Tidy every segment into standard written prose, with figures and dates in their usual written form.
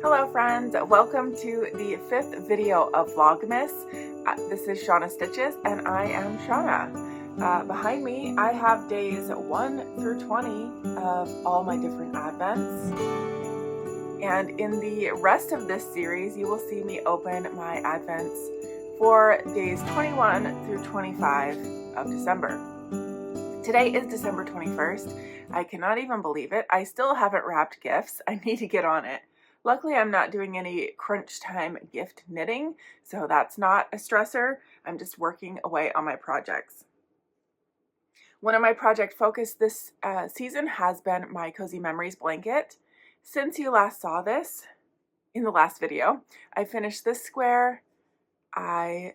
Hello friends, welcome to the 5th video of Vlogmas. This is Shauna Stitches and I am Shauna. Behind me I have days 1 through 20 of all my different advents. And in the rest of this series you will see me open my advents for days 21 through 25 of December. Today is December 21st. I cannot even believe it. I still haven't wrapped gifts. I need to get on it. Luckily, I'm not doing any crunch time gift knitting, so that's not a stressor. I'm just working away on my projects. One of my project focus this season has been my Cozy Memories blanket. Since you last saw this in the last video, I finished this square. I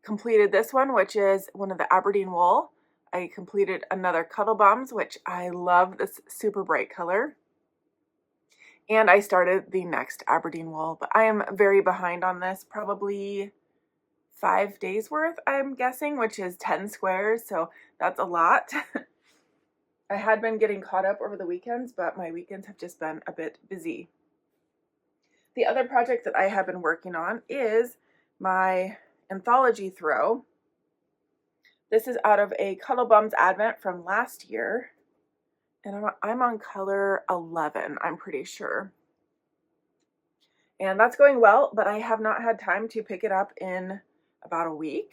completed this one, which is one of the Aberdeen Wool. I completed another CudddleBums, which I love this super bright color. And I started the next Aberdeen Wool, but I am very behind on this, probably 5 days worth, I'm guessing, which is 10 squares, so that's a lot. I had been getting caught up over the weekends, but my weekends have just been a bit busy. The other project that I have been working on is my Anthology Throw. This is out of a CudddleBums advent from last year. And I'm on color 11, I'm pretty sure. And that's going well, but I have not had time to pick it up in about a week.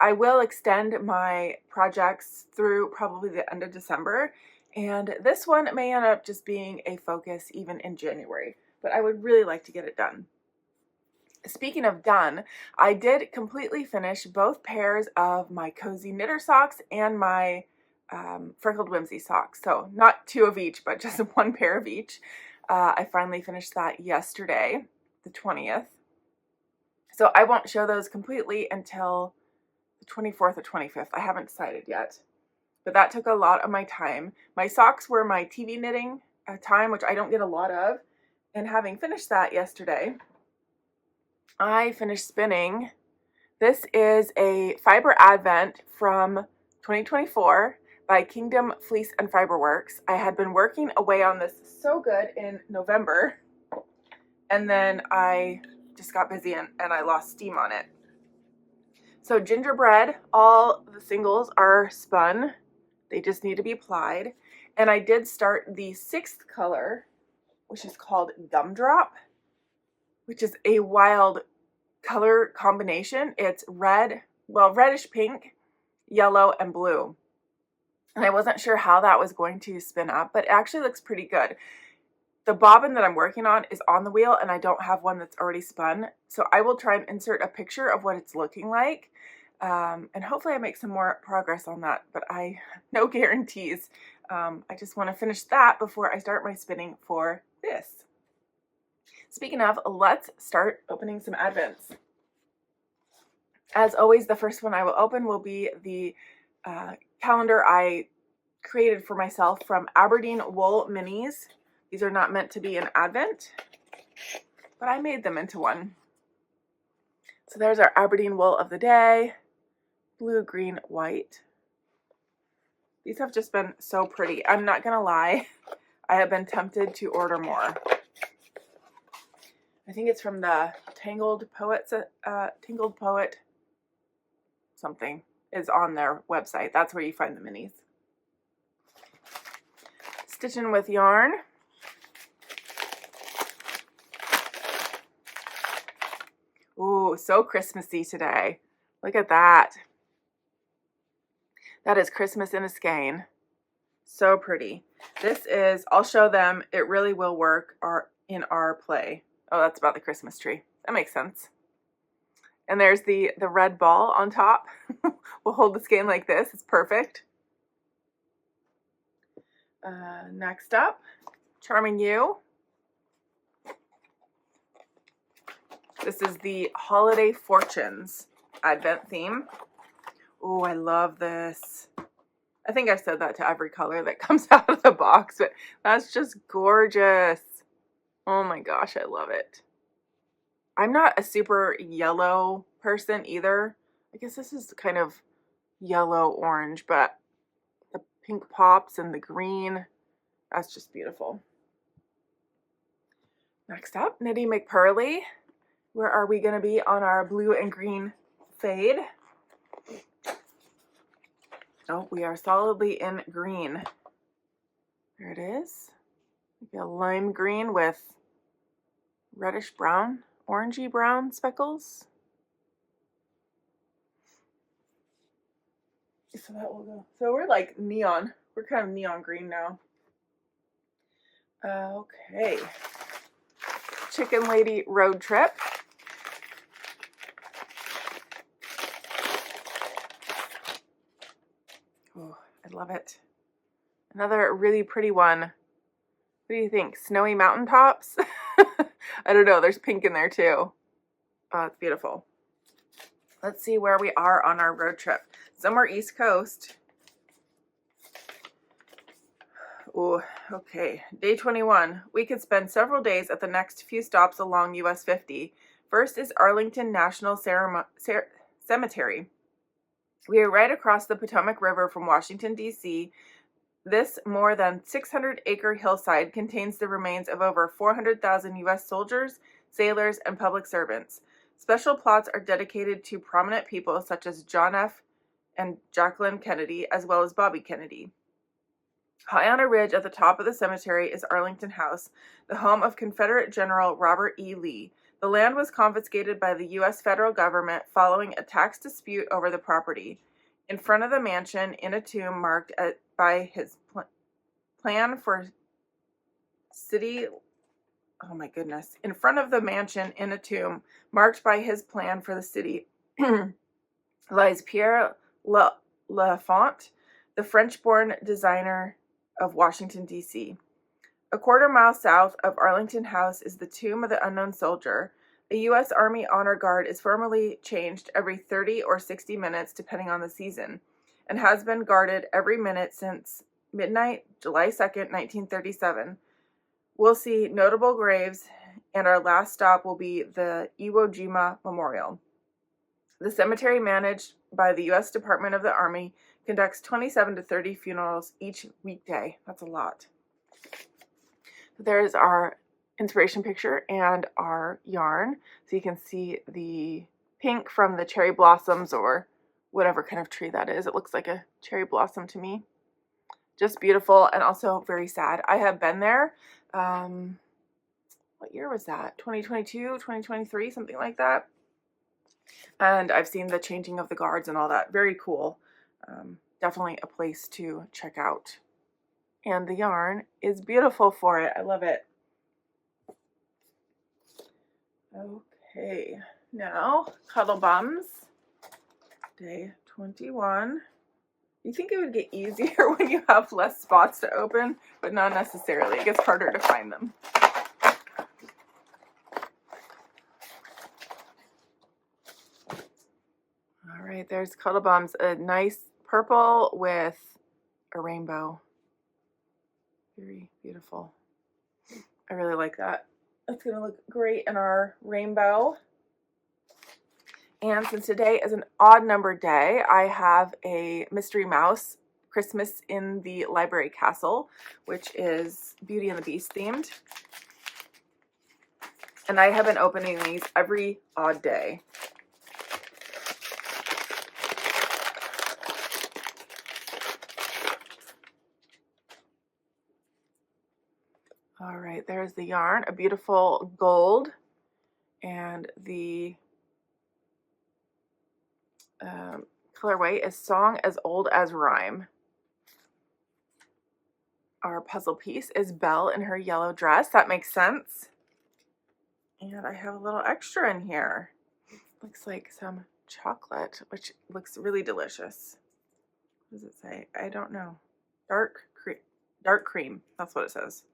I will extend my projects through probably the end of December, and this one may end up just being a focus even in January, but I would really like to get it done. Speaking of done, I did completely finish both pairs of my Cozy Knitter socks and my Freckled Whimsy socks. So not 2 of each, but just 1 pair of each. I finally finished that yesterday, the 20th. So I won't show those completely until the 24th or 25th. I haven't decided yet. But that took a lot of my time. My socks were my TV knitting time, which I don't get a lot of. And having finished that yesterday, I finished spinning. This is a fiber advent from 2024. By Kingdom Fleece and Fiberworks. I had been working away on this so good in November, and then I just got busy and I lost steam on it. So gingerbread, all the singles are spun. They just need to be applied. And I did start the 6th color, which is called Gumdrop, which is a wild color combination. It's red, well, reddish pink, yellow, and blue. And I wasn't sure how that was going to spin up, but it actually looks pretty good. The bobbin that I'm working on is on the wheel, and I don't have one that's already spun. So I will try and insert a picture of what it's looking like. And hopefully I make some more progress on that, but no guarantees. I just want to finish that before I start my spinning for this. Speaking of, let's start opening some advents. As always, the first one I will open will be the calendar I created for myself from Aberdeen Wool Minis. These are not meant to be an advent, but I made them into one. So there's our Aberdeen Wool of the day, blue, green, white. These have just been so pretty. I'm not gonna lie, I have been tempted to order more. I think it's from the Tangled Poet something is on their website. That's where you find the minis. Stitchin With Yarn. Ooh, so Christmassy today. Look at that. That is Christmas in a skein. So pretty. This is, I'll show them, it really will work in our play. Oh, that's about the Christmas tree. That makes sense. And there's the red ball on top. We'll hold the skein like this. It's perfect. Next up, Charming You. This is the Holiday Fortunes Advent theme. Oh, I love this. I think I've said that to every color that comes out of the box, but that's just gorgeous. Oh my gosh, I love it. I'm not a super yellow person either. I guess this is kind of yellow-orange, but the pink pops and the green, that's just beautiful. Next up, Knitty McPurly. Where are we going to be on our blue and green fade? Oh, we are solidly in green. There it is. Like a lime green with reddish brown, orangey brown speckles. So that will go. So we're like neon. We're kind of neon green now. Okay. Chicken Lady Road Trip. Oh, I love it. Another really pretty one. What do you think? Snowy mountaintops? I don't know. There's pink in there too. Oh, it's beautiful. Let's see where we are on our road trip. Somewhere East Coast. Ooh, okay. Day 21. We could spend several days at the next few stops along US 50. First is Arlington National Cemetery. We are right across the Potomac River from Washington, D.C. This more than 600-acre hillside contains the remains of over 400,000 U.S. soldiers, sailors, and public servants. Special plots are dedicated to prominent people such as John F. and Jacqueline Kennedy, as well as Bobby Kennedy. High on a ridge at the top of the cemetery is Arlington House, the home of Confederate General Robert E. Lee. The land was confiscated by the U.S. federal government following a tax dispute over the property. In front of the mansion, in a tomb marked by his plan for city... Oh my goodness. In front of the mansion, in a tomb marked by his plan for the city, lies Pierre Lafont, the French-born designer of Washington, D.C. A quarter-mile south of Arlington House is the tomb of the unknown soldier. A U.S. Army Honor Guard is formally changed every 30 or 60 minutes, depending on the season, and has been guarded every minute since midnight, July 2nd, 1937. We'll see notable graves, and our last stop will be the Iwo Jima Memorial. The cemetery, managed by the U.S. Department of the Army, conducts 27 to 30 funerals each weekday. That's a lot. There's our inspiration picture and our yarn. So you can see the pink from the cherry blossoms or whatever kind of tree that is. It looks like a cherry blossom to me. Just beautiful and also very sad. I have been there. What year was that? 2022, 2023, something like that. And I've seen the changing of the guards and all that. Very cool. Definitely a place to check out. And the yarn is beautiful for it. I love it. Okay, now CudddleBums, day 21. You think it would get easier when you have less spots to open, but not necessarily. It gets harder to find them. All right, there's CudddleBums, a nice purple with a rainbow. Very beautiful. I really like that. It's going to look great in our rainbow. And since today is an odd number day, I have a Mystery Mouse Christmas in the Library Castle, which is Beauty and the Beast themed. And I have been opening these every odd day. All right, there's the yarn, a beautiful gold, and the colorway is Song as Old as Rhyme. Our puzzle piece is Belle in her yellow dress. That makes sense. And I have a little extra in here. Looks like some chocolate, which looks really delicious. What does it say? I don't know. Dark cream. That's what it says.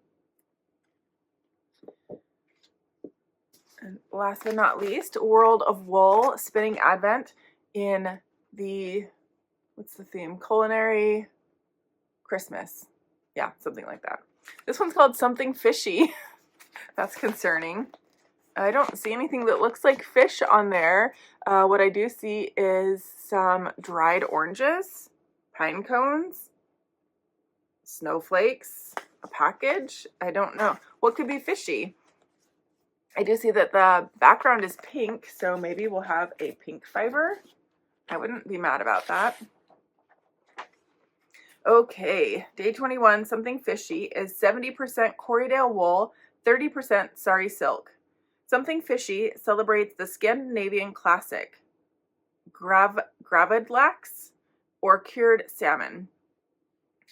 And last but not least, World of Wool Spinning Advent in the, what's the theme? Culinary Christmas. Yeah, something like that. This one's called Something Fishy. That's concerning. I don't see anything that looks like fish on there. What I do see is some dried oranges, pine cones, snowflakes, a package. I don't know. What could be fishy? I do see that the background is pink, so maybe we'll have a pink fiber. I wouldn't be mad about that. Okay, day 21, something fishy, is 70% Corriedale wool, 30% sari silk. Something fishy celebrates the Scandinavian classic, gravidlax, or cured salmon.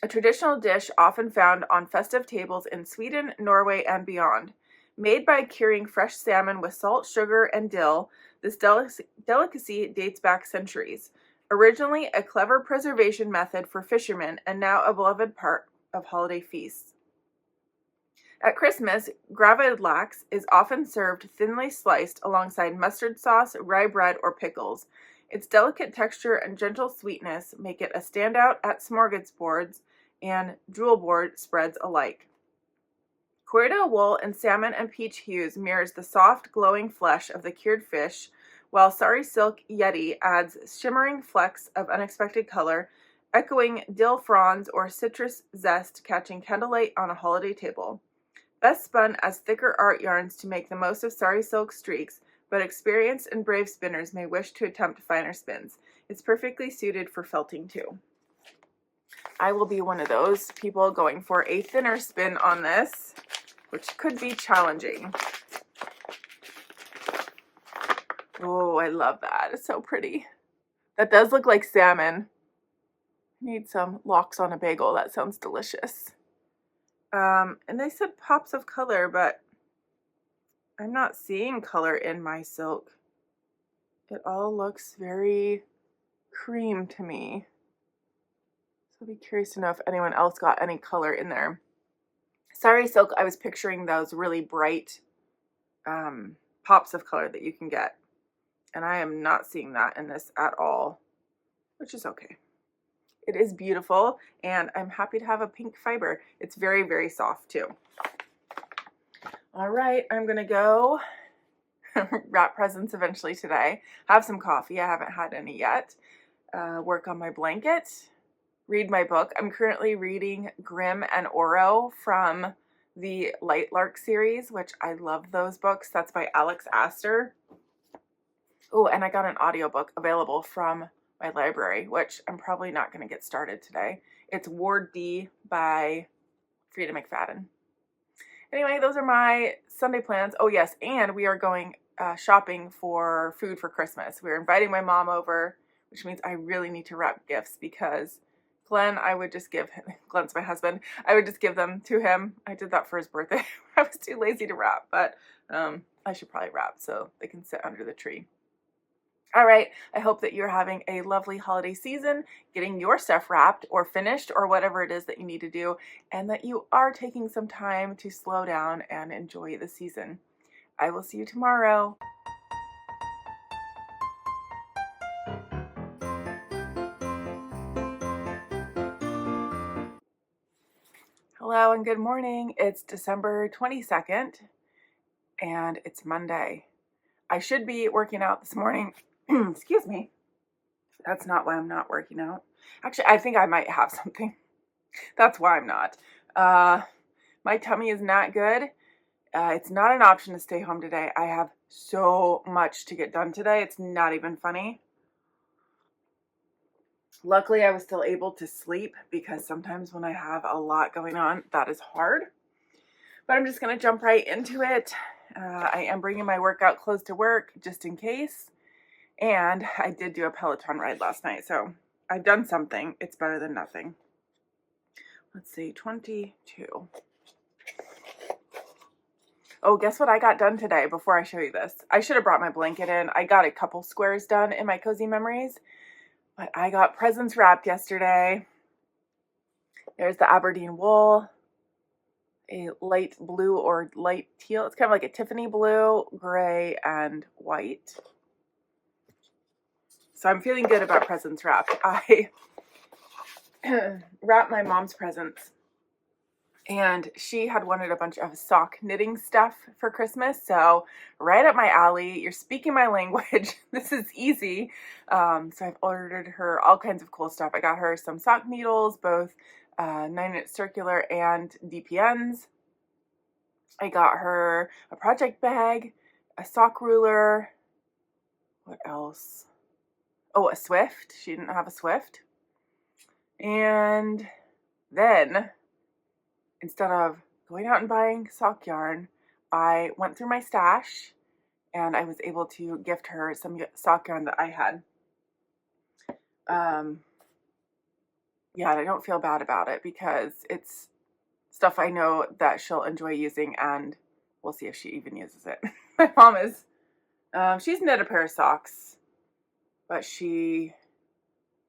A traditional dish often found on festive tables in Sweden, Norway, and beyond. Made by curing fresh salmon with salt, sugar, and dill, this delicacy dates back centuries. Originally a clever preservation method for fishermen and now a beloved part of holiday feasts. At Christmas, gravidlax is often served thinly sliced alongside mustard sauce, rye bread, or pickles. Its delicate texture and gentle sweetness make it a standout at smorgasbords and jewel board spreads alike. Corriedale wool in salmon and peach hues mirrors the soft, glowing flesh of the cured fish, while sari silk yeti adds shimmering flecks of unexpected color, echoing dill fronds or citrus zest catching candlelight on a holiday table. Best spun as thicker art yarns to make the most of sari silk streaks, but experienced and brave spinners may wish to attempt finer spins. It's perfectly suited for felting too. I will be one of those people going for a thinner spin on this, which could be challenging. Oh, I love that. It's so pretty. That does look like salmon. Need some lox on a bagel. That sounds delicious. And they said pops of color, but I'm not seeing color in my silk. It all looks very cream to me. So I'll be curious to know if anyone else got any color in there. Sari silk, I was picturing those really bright pops of color that you can get. And I am not seeing that in this at all, which is okay. It is beautiful, and I'm happy to have a pink fiber. It's very, very soft too. All right, I'm gonna go wrap presents eventually today. Have some coffee, I haven't had any yet. Work on my blanket, read my book. I'm currently reading Grimm and Oro from the Light Lark series, which I love those books. That's by Alex Astor. Oh, and I got an audiobook available from my library, which I'm probably not going to get started today. It's Ward D by Frida McFadden. Anyway, those are my Sunday plans. Oh yes, and we are going shopping for food for Christmas. We're inviting my mom over, which means I really need to wrap gifts because Glenn, I would just give him, Glenn's my husband, I would just give them to him. I did that for his birthday. I was too lazy to wrap, but I should probably wrap so they can sit under the tree. All right, I hope that you're having a lovely holiday season, getting your stuff wrapped or finished or whatever it is that you need to do, and that you are taking some time to slow down and enjoy the season. I will see you tomorrow. Hello and good morning. It's December 22nd and it's Monday. I should be working out this morning. Excuse me. That's not why I'm not working out. Actually, I think I might have something. That's why I'm not. My tummy is not good. It's not an option to stay home today. I have so much to get done today. It's not even funny. Luckily, I was still able to sleep because sometimes when I have a lot going on, that is hard. But I'm just going to jump right into it. I am bringing my workout clothes to work just in case. And I did do a Peloton ride last night, so I've done something. It's better than nothing. Let's see, 22. Oh, guess what I got done today before I show you this? I should have brought my blanket in. I got a couple squares done in my Cozy Memories, but I got presents wrapped yesterday. There's the Aberdeen Wool, a light blue or light teal. It's kind of like a Tiffany blue, gray, and white. So I'm feeling good about presents wrapped. I wrapped my mom's presents, and she had wanted a bunch of sock knitting stuff for Christmas. So right up my alley. You're speaking my language. This is easy. So I've ordered her all kinds of cool stuff. I got her some sock needles, both 9-inch circular and DPNs. I got her a project bag, a sock ruler. What else? Oh, a Swift. She didn't have a Swift. And then, instead of going out and buying sock yarn, I went through my stash and I was able to gift her some sock yarn that I had. Yeah, and I don't feel bad about it because it's stuff I know that she'll enjoy using, and we'll see if she even uses it. My mom is, she's knit a pair of socks, but she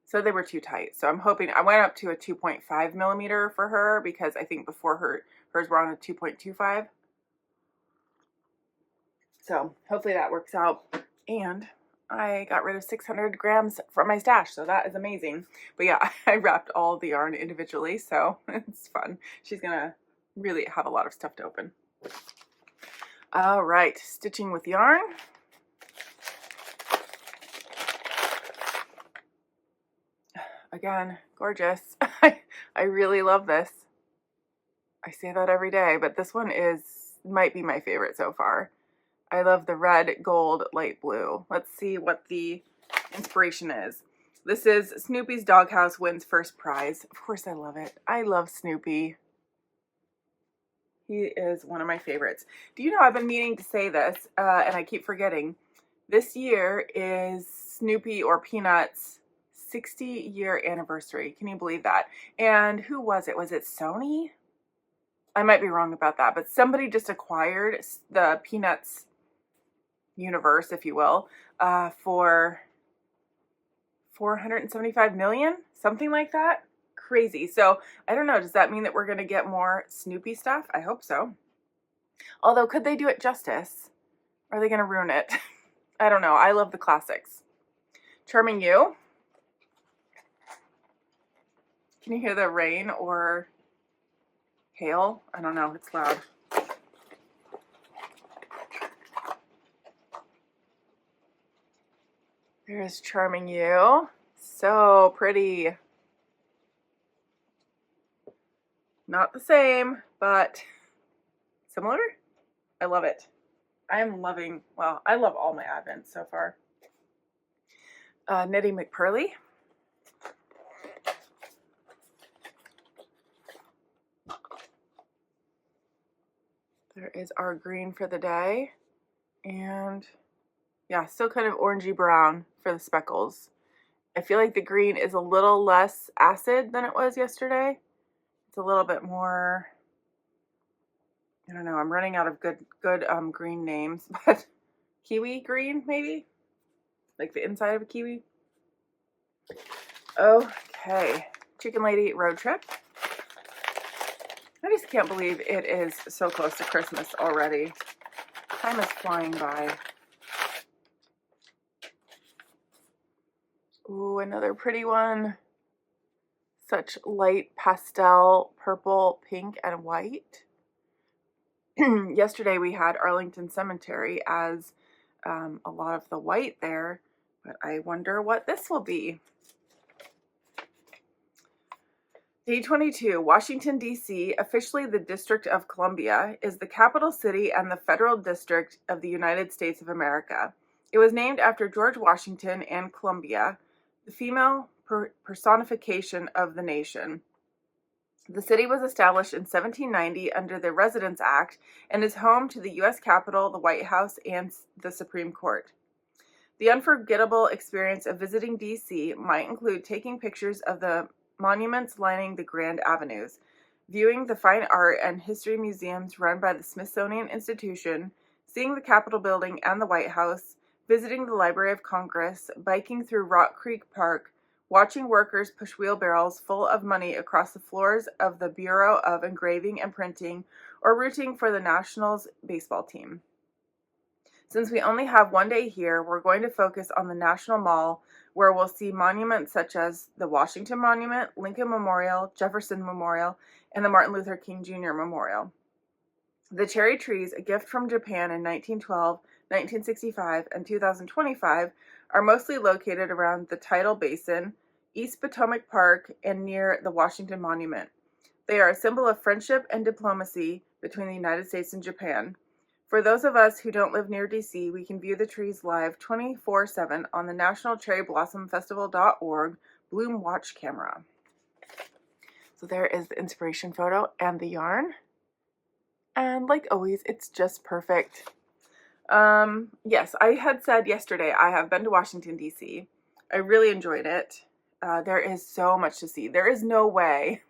said they were too tight. So I'm hoping, I went up to a 2.5 millimeter for her because I think before hers were on a 2.25. So hopefully that works out. And I got rid of 600 grams from my stash, so that is amazing. But yeah, I wrapped all the yarn individually, so it's fun. She's gonna really have a lot of stuff to open. All right, Stitching with Yarn. Again, gorgeous. I really love this. I say that every day, but this one might be my favorite so far. I love the red, gold, light blue. Let's see what the inspiration is. This is Snoopy's Doghouse wins first prize. Of course I love it. I love Snoopy. He is one of my favorites. Do you know, I've been meaning to say this, and I keep forgetting. This year is Snoopy or Peanuts' 60-year anniversary. Can you believe that? And who was it? Was it Sony? I might be wrong about that, but somebody just acquired the Peanuts universe, if you will, for $475 million, something like that. Crazy. So I don't know, does that mean that we're going to get more Snoopy stuff? I hope so. Although, could they do it justice? Are they going to ruin it? I don't know. I love the classics. Charming You. Can you hear the rain or hail? I don't know. It's loud. There's Charming You. So pretty. Not the same, but similar. I love it. I am loving, well, I love all my advents so far. Knitty McPurly. There is our green for the day. And yeah, still kind of orangey brown for the speckles. I feel like the green is a little less acid than it was yesterday. It's a little bit more, I don't know, I'm running out of good green names, but kiwi green maybe? Like the inside of a kiwi. Okay, Chicken Lady Road Trip. I just can't believe it is so close to Christmas already. Time is flying by. Ooh, another pretty one. Such light pastel, purple, pink, and white. Yesterday we had Arlington Cemetery as a lot of the white there, but I wonder what this will be. Day 22, Washington, D.C., officially the District of Columbia, is the capital city and the federal district of the United States of America. It was named after George Washington and Columbia, the female personification of the nation. The city was established in 1790 under the Residence Act and is home to the U.S. Capitol, the White House, and the Supreme Court. The unforgettable experience of visiting D.C. might include taking pictures of the monuments lining the grand avenues, viewing the fine art and history museums run by the Smithsonian Institution, seeing the Capitol Building and the White House, visiting the Library of Congress, biking through Rock Creek Park, watching workers push wheelbarrows full of money across the floors of the Bureau of Engraving and Printing, or rooting for the Nationals baseball team. Since we only have one day here, we're going to focus on the National Mall, where we'll see monuments such as the Washington Monument, Lincoln Memorial, Jefferson Memorial, and the Martin Luther King Jr. Memorial. The cherry trees, a gift from Japan in 1912, 1965, and 2025, are mostly located around the Tidal Basin, East Potomac Park, and near the Washington Monument. They are a symbol of friendship and diplomacy between the United States and Japan. For those of us who don't live near DC, we can view the trees live 24/7 on the National Cherry Blossom Festival.org Bloom Watch camera. So there is the inspiration photo and the yarn. And like always, it's just perfect. Yes, I had said yesterday I have been to Washington, D.C. I really enjoyed it. There is so much to see. There is no way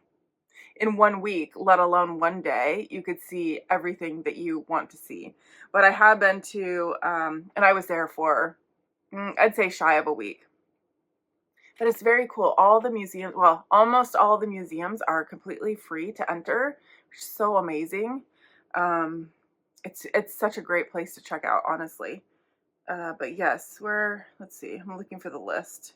in 1 week, let alone one day, you could see everything that you want to see. But I have been to, and I was there for, I'd say shy of a week. But it's very cool. All the museums, well, almost all the museums are completely free to enter, which is so amazing. It's such a great place to check out, honestly. But yes, let's see, I'm looking for the list.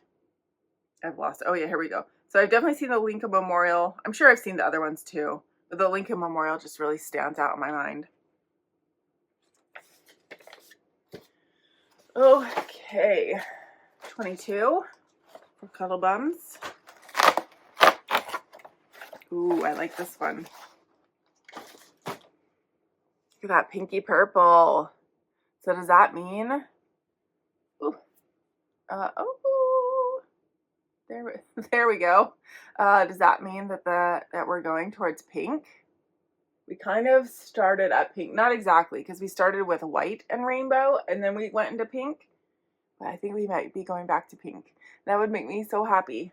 I've lost it. Oh yeah, here we go. So I've definitely seen the Lincoln Memorial. I'm sure I've seen the other ones too, but the Lincoln Memorial just really stands out in my mind. Okay, 22 for CudddleBums. Ooh, I like this one. Look at that pinky purple. So does that mean? Ooh. Oh, there we go. Does that mean that we're going towards pink? We kind of started at pink, not exactly, because we started with white and rainbow, and then we went into pink. But I think we might be going back to pink. That would make me so happy.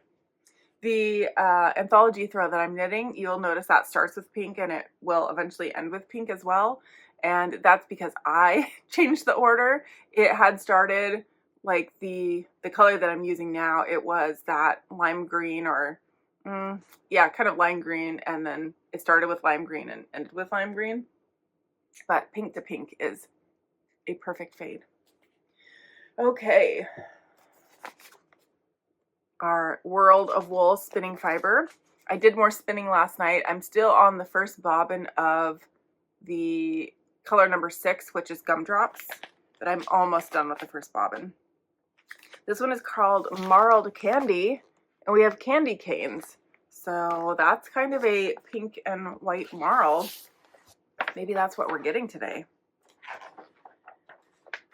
The Anthology Throw that I'm knitting, you'll notice that starts with pink and it will eventually end with pink as well. And that's because I changed the order. It had started like the color that I'm using now. It was that lime green or, yeah, kind of lime green. And then it started with lime green and ended with lime green. But pink to pink is a perfect fade. Okay. Our World of Wool spinning fiber. I did more spinning last night. I'm still on the first bobbin of the color number 6, which is Gumdrops, but I'm almost done with the first bobbin. This one is called Marled Candy, and we have candy canes. So that's kind of a pink and white marl. Maybe that's what we're getting today.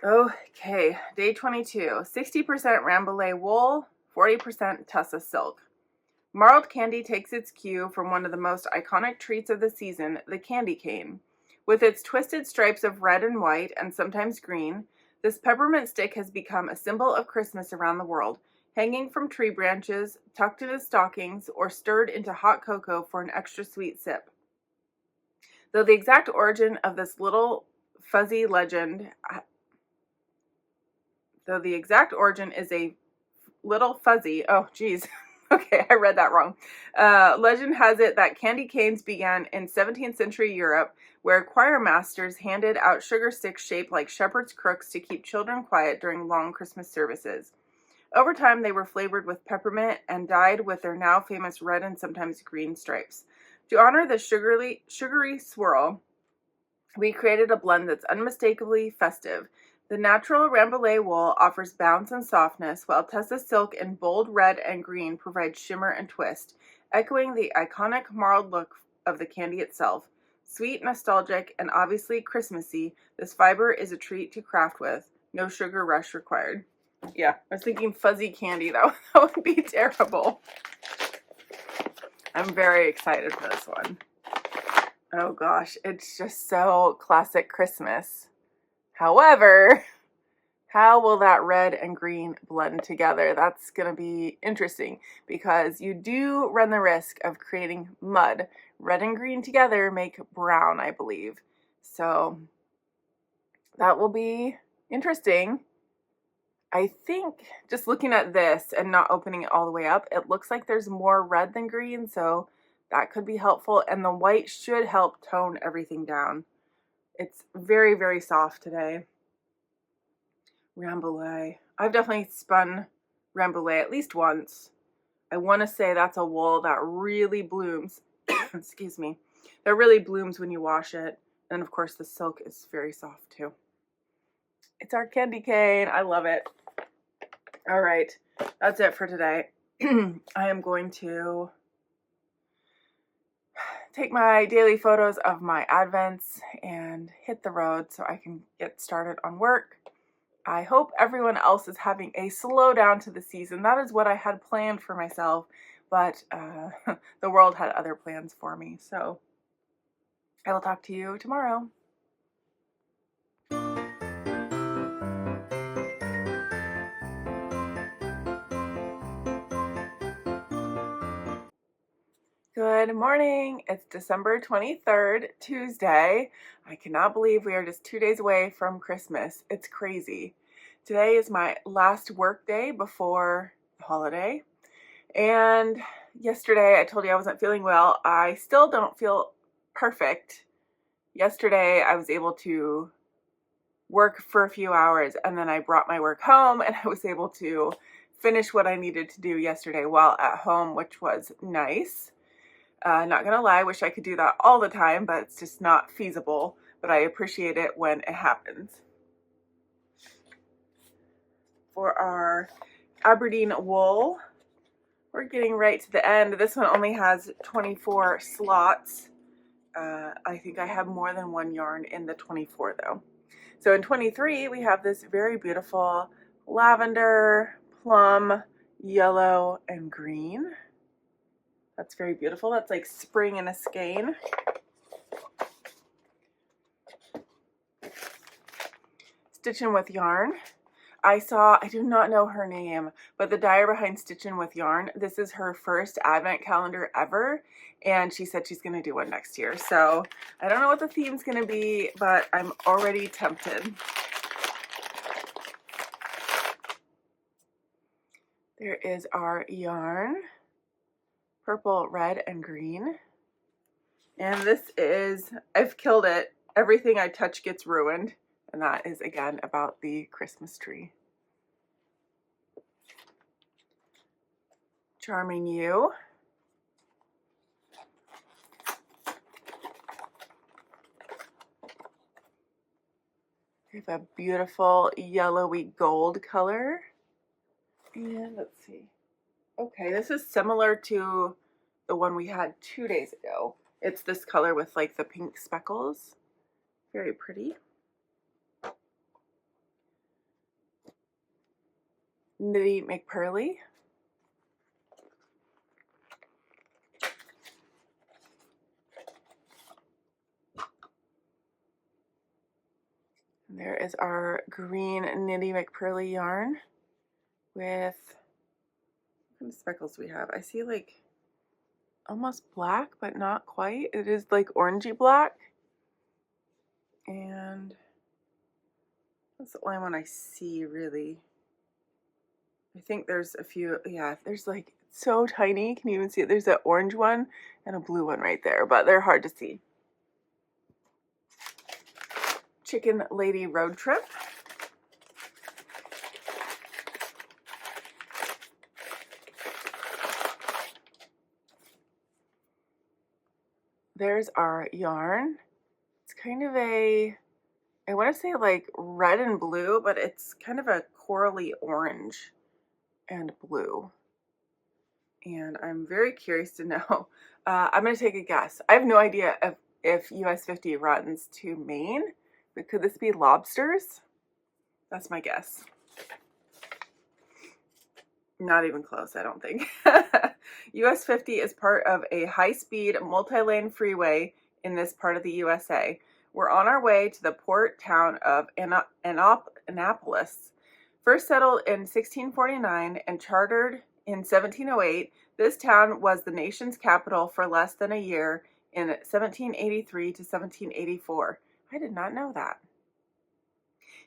Okay, day 22. 60% Rambouillet wool, 40% Tussa silk. Marled candy takes its cue from one of the most iconic treats of the season, the candy cane. With its twisted stripes of red and white, and sometimes green, this peppermint stick has become a symbol of Christmas around the world, hanging from tree branches, tucked into stockings, or stirred into hot cocoa for an extra sweet sip. Though the exact origin of this little fuzzy legend, is a little fuzzy, oh geez, okay, I read that wrong. Legend has it that candy canes began in 17th century Europe, where choir masters handed out sugar sticks shaped like shepherd's crooks to keep children quiet during long Christmas services. Over time, they were flavored with peppermint and dyed with their now famous red and sometimes green stripes. To honor the sugary swirl, we created a blend that's unmistakably festive. The natural Rambouillet wool offers bounce and softness, while Tussa silk in bold red and green provides shimmer and twist, echoing the iconic marled look of the candy itself. Sweet, nostalgic, and obviously Christmassy, this fiber is a treat to craft with. No sugar rush required. Yeah, I was thinking fuzzy candy, though. That would be terrible. I'm very excited for this one. Oh gosh, it's just so classic Christmas. However, how will that red and green blend together? That's going to be interesting because you do run the risk of creating mud. Red and green together make brown, I believe. So that will be interesting. I think just looking at this and not opening it all the way up, it looks like there's more red than green, so that could be helpful. And the white should help tone everything down. It's very, very soft today. Rambouillet. I've definitely spun Rambouillet at least once. I want to say that's a wool that really blooms. Excuse me. That really blooms when you wash it. And of course the silk is very soft too. It's our candy cane. I love it. All right. That's it for today. I am going to take my daily photos of my advents and hit the road so I can get started on work. I hope everyone else is having a slow down to the season. That is what I had planned for myself, but the world had other plans for me. So I will talk to you tomorrow. Good morning. It's December 23rd, Tuesday. I cannot believe we are just 2 days away from Christmas. It's crazy. Today is my last work day before the holiday. And yesterday I told you I wasn't feeling well. I still don't feel perfect. Yesterday I was able to work for a few hours and then I brought my work home and I was able to finish what I needed to do yesterday while at home, which was nice. Not gonna lie, I wish I could do that all the time, but it's just not feasible. But I appreciate it when it happens. For our Aberdeen Wool, we're getting right to the end. This one only has 24 slots. I think I have more than one yarn in the 24 though. So in 23, we have this very beautiful lavender, plum, yellow, and green. That's very beautiful. That's like spring in a skein. Stitchin With Yarn. I do not know her name, but the dyer behind Stitchin With Yarn, this is her first advent calendar ever, and she said she's going to do one next year. So I don't know what the theme's going to be, but I'm already tempted. There is our yarn. Purple, red, and green. And this is, I've killed it. Everything I touch gets ruined. And that is, again, about the Christmas tree. Charming You. We have a beautiful yellowy gold color. And let's see. Okay, this is similar to the one we had 2 days ago. It's this color with like the pink speckles. Very pretty. Knitty McPurly. And there is our green Knitty McPurly yarn with, what kind of speckles we have? I see like almost black, but not quite. It is like orangey black. And that's the only one I see really. I think there's a few, yeah, there's like so tiny. Can you even see it? There's an orange one and a blue one right there, but they're hard to see. Chicken Lady Road Trip. There's our yarn. It's kind of a, I want to say like red and blue, but it's kind of a corally orange and blue. And I'm very curious to know. I'm going to take a guess. I have no idea if US 50 runs to Maine, but could this be lobsters? That's my guess. Not even close, I don't think. US 50 is part of a high-speed multi-lane freeway in this part of the USA. We're on our way to the port town of Annapolis. First settled in 1649 and chartered in 1708, this town was the nation's capital for less than a year in 1783 to 1784. I did not know that.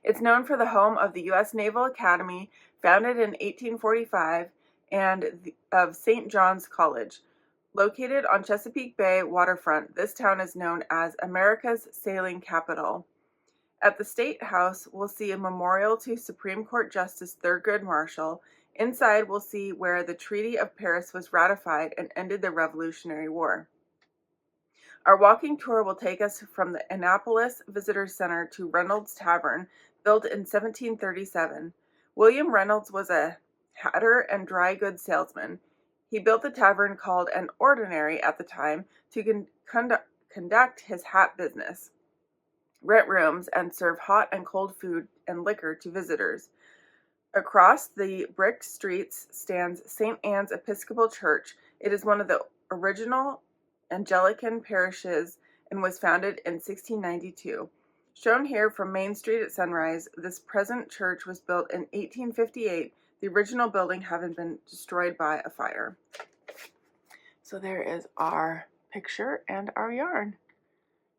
It's known for the home of the U.S. Naval Academy, founded in 1845, and of St. John's College. Located on Chesapeake Bay waterfront, this town is known as America's sailing capital. At the State House, we'll see a memorial to Supreme Court Justice Thurgood Marshall. Inside, we'll see where the Treaty of Paris was ratified and ended the Revolutionary War. Our walking tour will take us from the Annapolis Visitor Center to Reynolds Tavern, built in 1737. William Reynolds was a hatter and dry goods salesman. He built the tavern called an Ordinary at the time to conduct his hat business, rent rooms, and serve hot and cold food and liquor to visitors. Across the brick streets stands St. Anne's Episcopal Church. It is one of the original Anglican parishes and was founded in 1692. Shown here from Main Street at sunrise, this present church was built in 1858, the original building having been destroyed by a fire. So there is our picture and our yarn.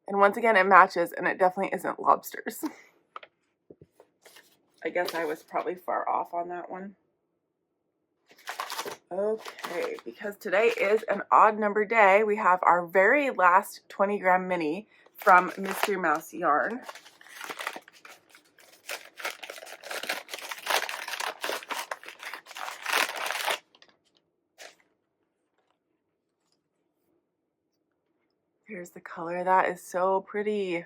And once again, it matches, and it definitely isn't lobsters. I guess I was probably far off on that one. Okay, because today is an odd number day, we have our very last 20 gram mini from Mystery Mouse Yarn. Here's the color. That is so pretty.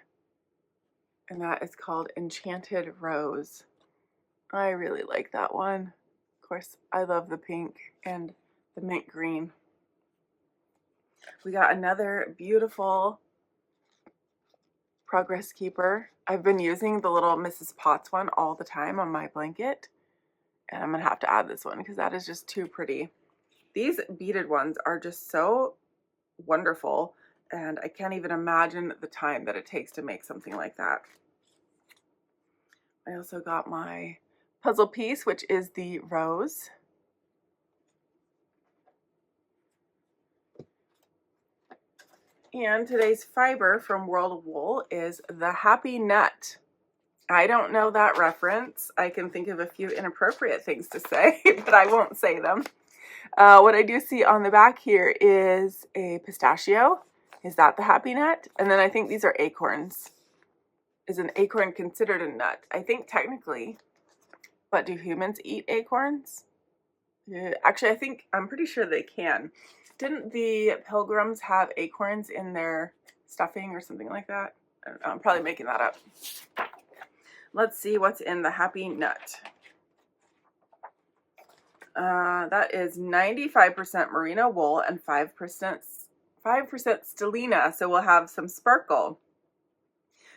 And that is called Enchanted Rose. I really like that one. Of course, I love the pink and the mint green. We got another beautiful Progress Keeper. I've been using the little Mrs. Potts one all the time on my blanket. And I'm going to have to add this one because that is just too pretty. These beaded ones are just so wonderful. And I can't even imagine the time that it takes to make something like that. I also got my puzzle piece, which is the rose. And today's fiber from World of Wool is the Happy Nut. I don't know that reference. I can think of a few inappropriate things to say, but I won't say them. What I do see on the back here is a pistachio. Is that the Happy Nut? And then I think these are acorns. Is an acorn considered a nut? I think technically. But do humans eat acorns? Actually, I'm pretty sure they can. Didn't the Pilgrims have acorns in their stuffing or something like that? I don't know, I'm probably making that up. Let's see what's in the Happy Nut. That is 95% merino wool and 5% stellina, so we'll have some sparkle.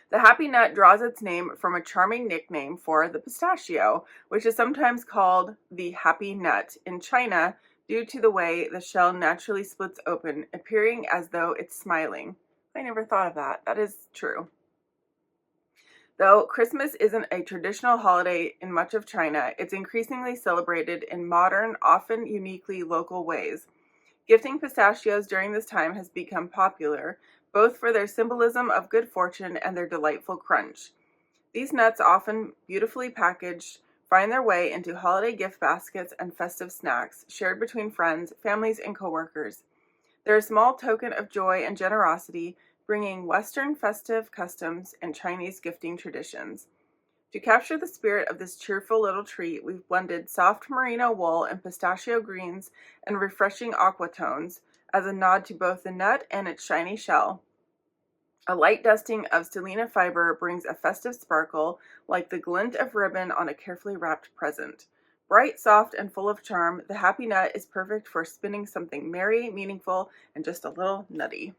The Happy Nut draws its name from a charming nickname for the pistachio, which is sometimes called the Happy Nut in China due to the way the shell naturally splits open, appearing as though it's smiling. I never thought of that. That is true. Though Christmas isn't a traditional holiday in much of China, it's increasingly celebrated in modern, often uniquely local ways. Gifting pistachios during this time has become popular, both for their symbolism of good fortune and their delightful crunch. These nuts, often beautifully packaged, find their way into holiday gift baskets and festive snacks, shared between friends, families, and coworkers. They're a small token of joy and generosity, bringing Western festive customs and Chinese gifting traditions. To capture the spirit of this cheerful little treat, we've blended soft merino wool and pistachio greens and refreshing aqua tones as a nod to both the nut and its shiny shell. A light dusting of stellina fiber brings a festive sparkle, like the glint of ribbon on a carefully wrapped present. Bright, soft, and full of charm, the Happy Nut is perfect for spinning something merry, meaningful, and just a little nutty.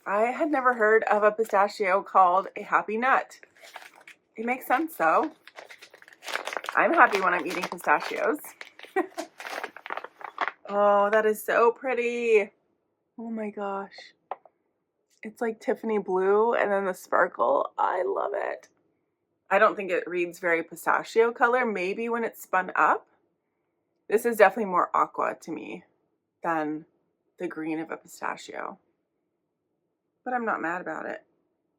I had never heard of a pistachio called a Happy Nut. It makes sense, though. I'm happy when I'm eating pistachios. Oh, that is so pretty. Oh my gosh. It's like Tiffany blue and then the sparkle. I love it. I don't think it reads very pistachio color. Maybe when it's spun up. This is definitely more aqua to me than the green of a pistachio. But I'm not mad about it.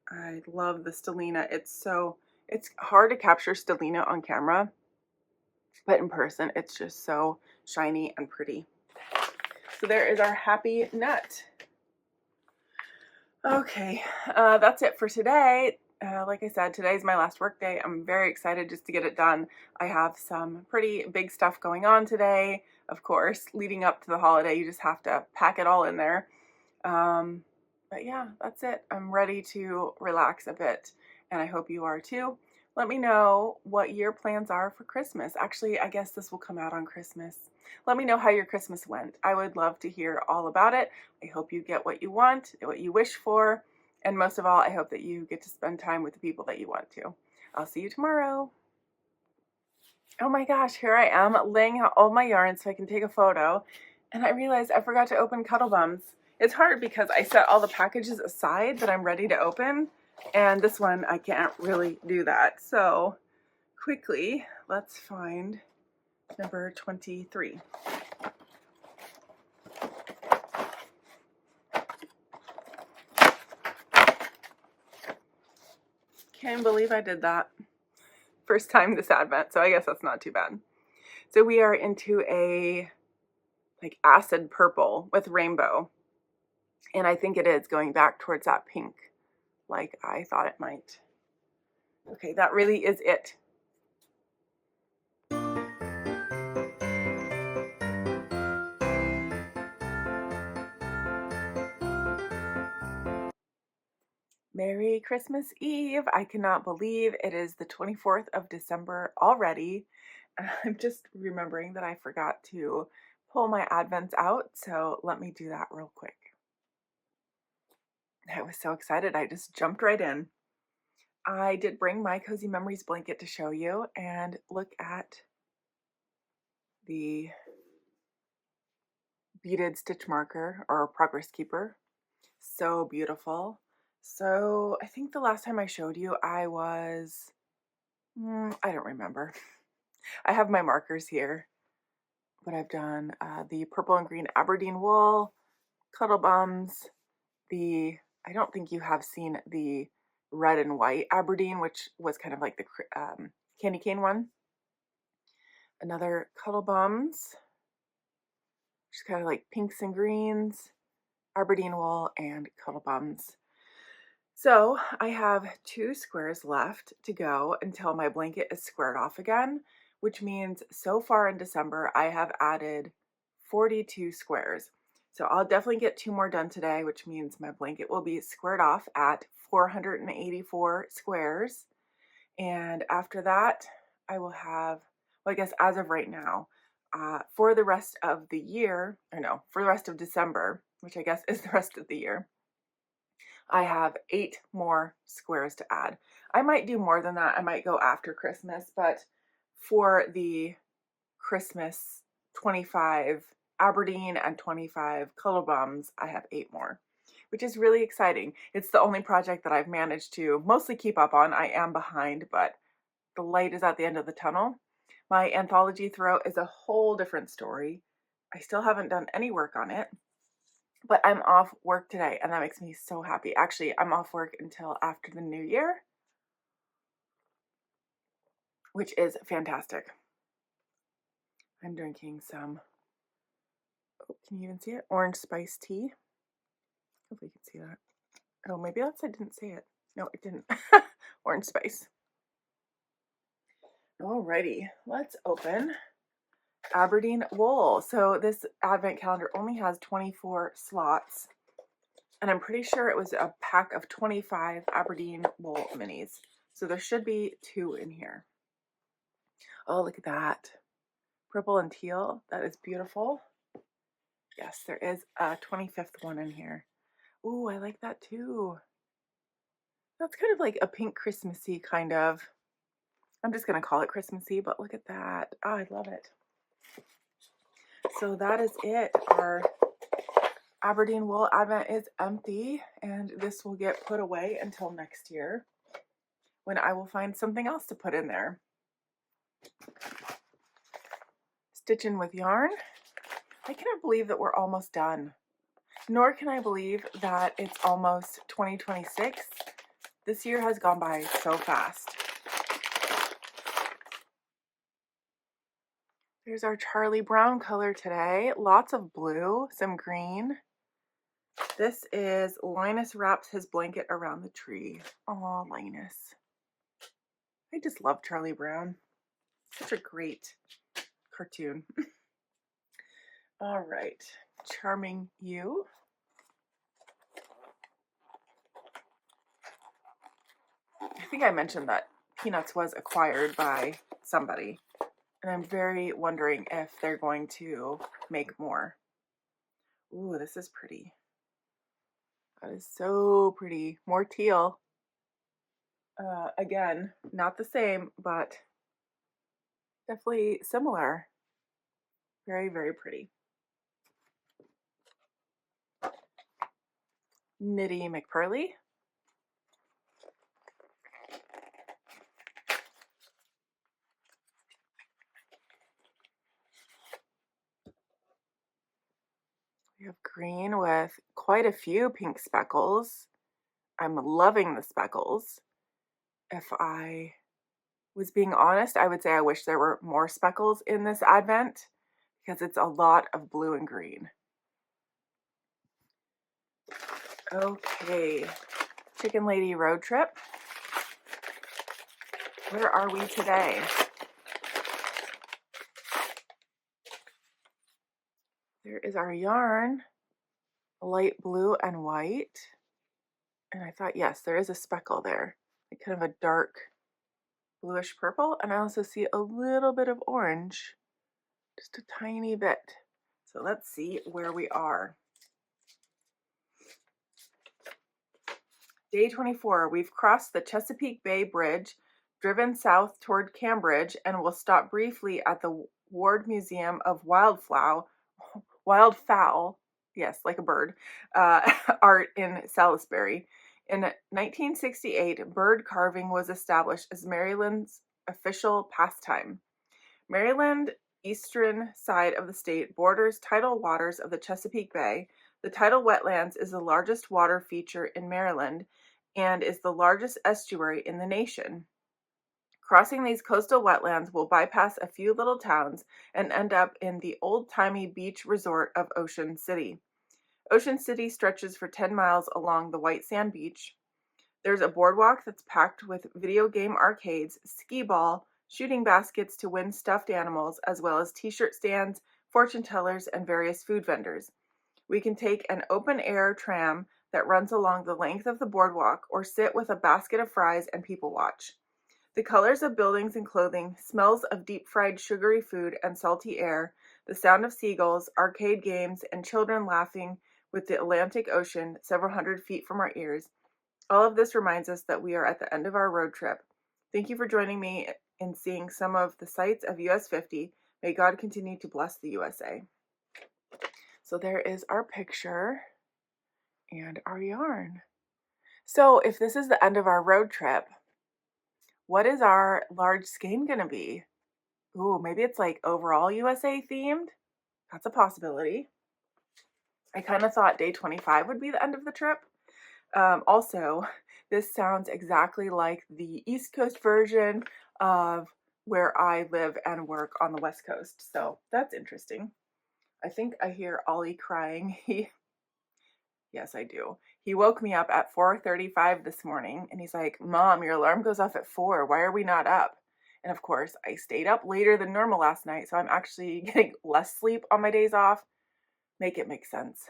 I love the stellina. It's hard to capture stellina on camera, but in person it's just so shiny and pretty. So there is our Happy Nut. Okay, that's it for today. Like I said, today's my last work day. I'm very excited just to get it done. I have some pretty big stuff going on today. Of course, leading up to the holiday, you just have to pack it all in there. But yeah, that's it. I'm ready to relax a bit, and I hope you are too. Let me know what your plans are for Christmas. Actually, I guess this will come out on Christmas. Let me know how your Christmas went. I would love to hear all about it. I hope you get what you want, what you wish for, and most of all, I hope that you get to spend time with the people that you want to. I'll see you tomorrow. Oh my gosh, here I am laying out all my yarn so I can take a photo, and I realized I forgot to open CudddleBums. It's hard because I set all the packages aside that I'm ready to open, and this one I can't really do that. So quickly, let's find number 23. Can't believe I did that. First time this Advent, so I guess that's not too bad. So we are into a like acid purple with rainbow, and I think it is going back towards that pink like I thought it might. Okay, that really is it. Merry Christmas Eve. I cannot believe it is the 24th of December already. I'm just remembering that I forgot to pull my Advents out, so let me do that real quick. I was so excited, I just jumped right in. I did bring my Cozy Memories blanket to show you, and look at the beaded stitch marker or progress keeper. So beautiful. So I think the last time I showed you, I was, I don't remember. I have my markers here. What I've done, the purple and green Aberdeen Wool, CudddleBums, I don't think you have seen the red and white Aberdeen, which was kind of like the candy cane one. Another CudddleBums, which is kind of like pinks and greens, Aberdeen Wool, and CudddleBums. So I have 2 squares left to go until my blanket is squared off again, which means so far in December I have added 42 squares. So I'll definitely get 2 more done today, which means my blanket will be squared off at 484 squares. And after that, I will have, well, I guess as of right now, for the rest of the year, or no, for the rest of December, which I guess is the rest of the year, I have 8 more squares to add. I might do more than that. I might go after Christmas, but for the Christmas 25 Aberdeen and 25 CudddleBums, I have 8 more, which is really exciting. It's the only project that I've managed to mostly keep up on. I am behind, but the light is at the end of the tunnel. My Anthology Throw is a whole different story. I still haven't done any work on it. But I'm off work today, and that makes me so happy. Actually, I'm off work until after the new year, which is fantastic. I'm drinking some, oh, can you even see it? Orange spice tea. Hopefully you can see that. Oh, maybe that's, I didn't say it. No, it didn't. Orange spice. Alrighty, let's open Aberdeen Wool. So this advent calendar only has 24 slots. And I'm pretty sure it was a pack of 25 Aberdeen Wool minis. So there should be 2 in here. Oh, look at that. Purple and teal. That is beautiful. Yes, there is a 25th one in here. Ooh, I like that too. That's kind of like a pink Christmassy kind of. I'm just going to call it Christmassy, but look at that. Oh, I love it. So that is it. Our Aberdeen Wool Advent is empty, and this will get put away until next year when I will find something else to put in there. Stitchin With Yarn. I cannot believe that we're almost done. Nor can I believe that it's almost 2026. This year has gone by so fast. There's our Charlie Brown color today. Lots of blue, some green. This is Linus wraps his blanket around the tree. Aw, Linus. I just love Charlie Brown. Such a great cartoon. All right, Charming You. I think I mentioned that Peanuts was acquired by somebody, and I'm very wondering if they're going to make more. Ooh, this is pretty. That is so pretty. More teal. Again, not the same, but definitely similar. Very, very pretty. Knitty McPurly. We have green with quite a few pink speckles. I'm loving the speckles. If I was being honest, I would say I wish there were more speckles in this advent because it's a lot of blue and green. Okay, Chicken Lady road trip. Where are we today? There is our yarn, light blue and white. And I thought, yes, there is a speckle there, like kind of a dark bluish purple. And I also see a little bit of orange, just a tiny bit. So let's see where we are. Day 24, we've crossed the Chesapeake Bay Bridge, driven south toward Cambridge, and will stop briefly at the Ward Museum of Wildfowl, yes, like a bird, art in Salisbury. In 1968, bird carving was established as Maryland's official pastime. Maryland, eastern side of the state, borders tidal waters of the Chesapeake Bay. The tidal wetlands is the largest water feature in Maryland and is the largest estuary in the nation. Crossing these coastal wetlands will bypass a few little towns and end up in the old-timey beach resort of Ocean City. Ocean City stretches for 10 miles along the white sand beach. There's a boardwalk that's packed with video game arcades, skee ball, shooting baskets to win stuffed animals, as well as t-shirt stands, fortune tellers, and various food vendors. We can take an open-air tram that runs along the length of the boardwalk or sit with a basket of fries and people watch. The colors of buildings and clothing, smells of deep-fried sugary food and salty air, the sound of seagulls, arcade games, and children laughing with the Atlantic Ocean several hundred feet from our ears. All of this reminds us that we are at the end of our road trip. Thank you for joining me in seeing some of the sights of US 50. May God continue to bless the USA. So there is our picture and our yarn. So if this is the end of our road trip, what is our large skein going to be? Ooh, maybe it's like overall USA themed. That's a possibility. I kind of thought day 25 would be the end of the trip. Also, this sounds exactly like the East Coast version of where I live and work on the West Coast. So that's interesting. I think I hear Ollie crying. Yes, I do. He woke me up at 4:35 this morning and he's like, "Mom, your alarm goes off at 4. Why are we not up?" And of course, I stayed up later than normal last night, so I'm actually getting less sleep on my days off. Make it make sense.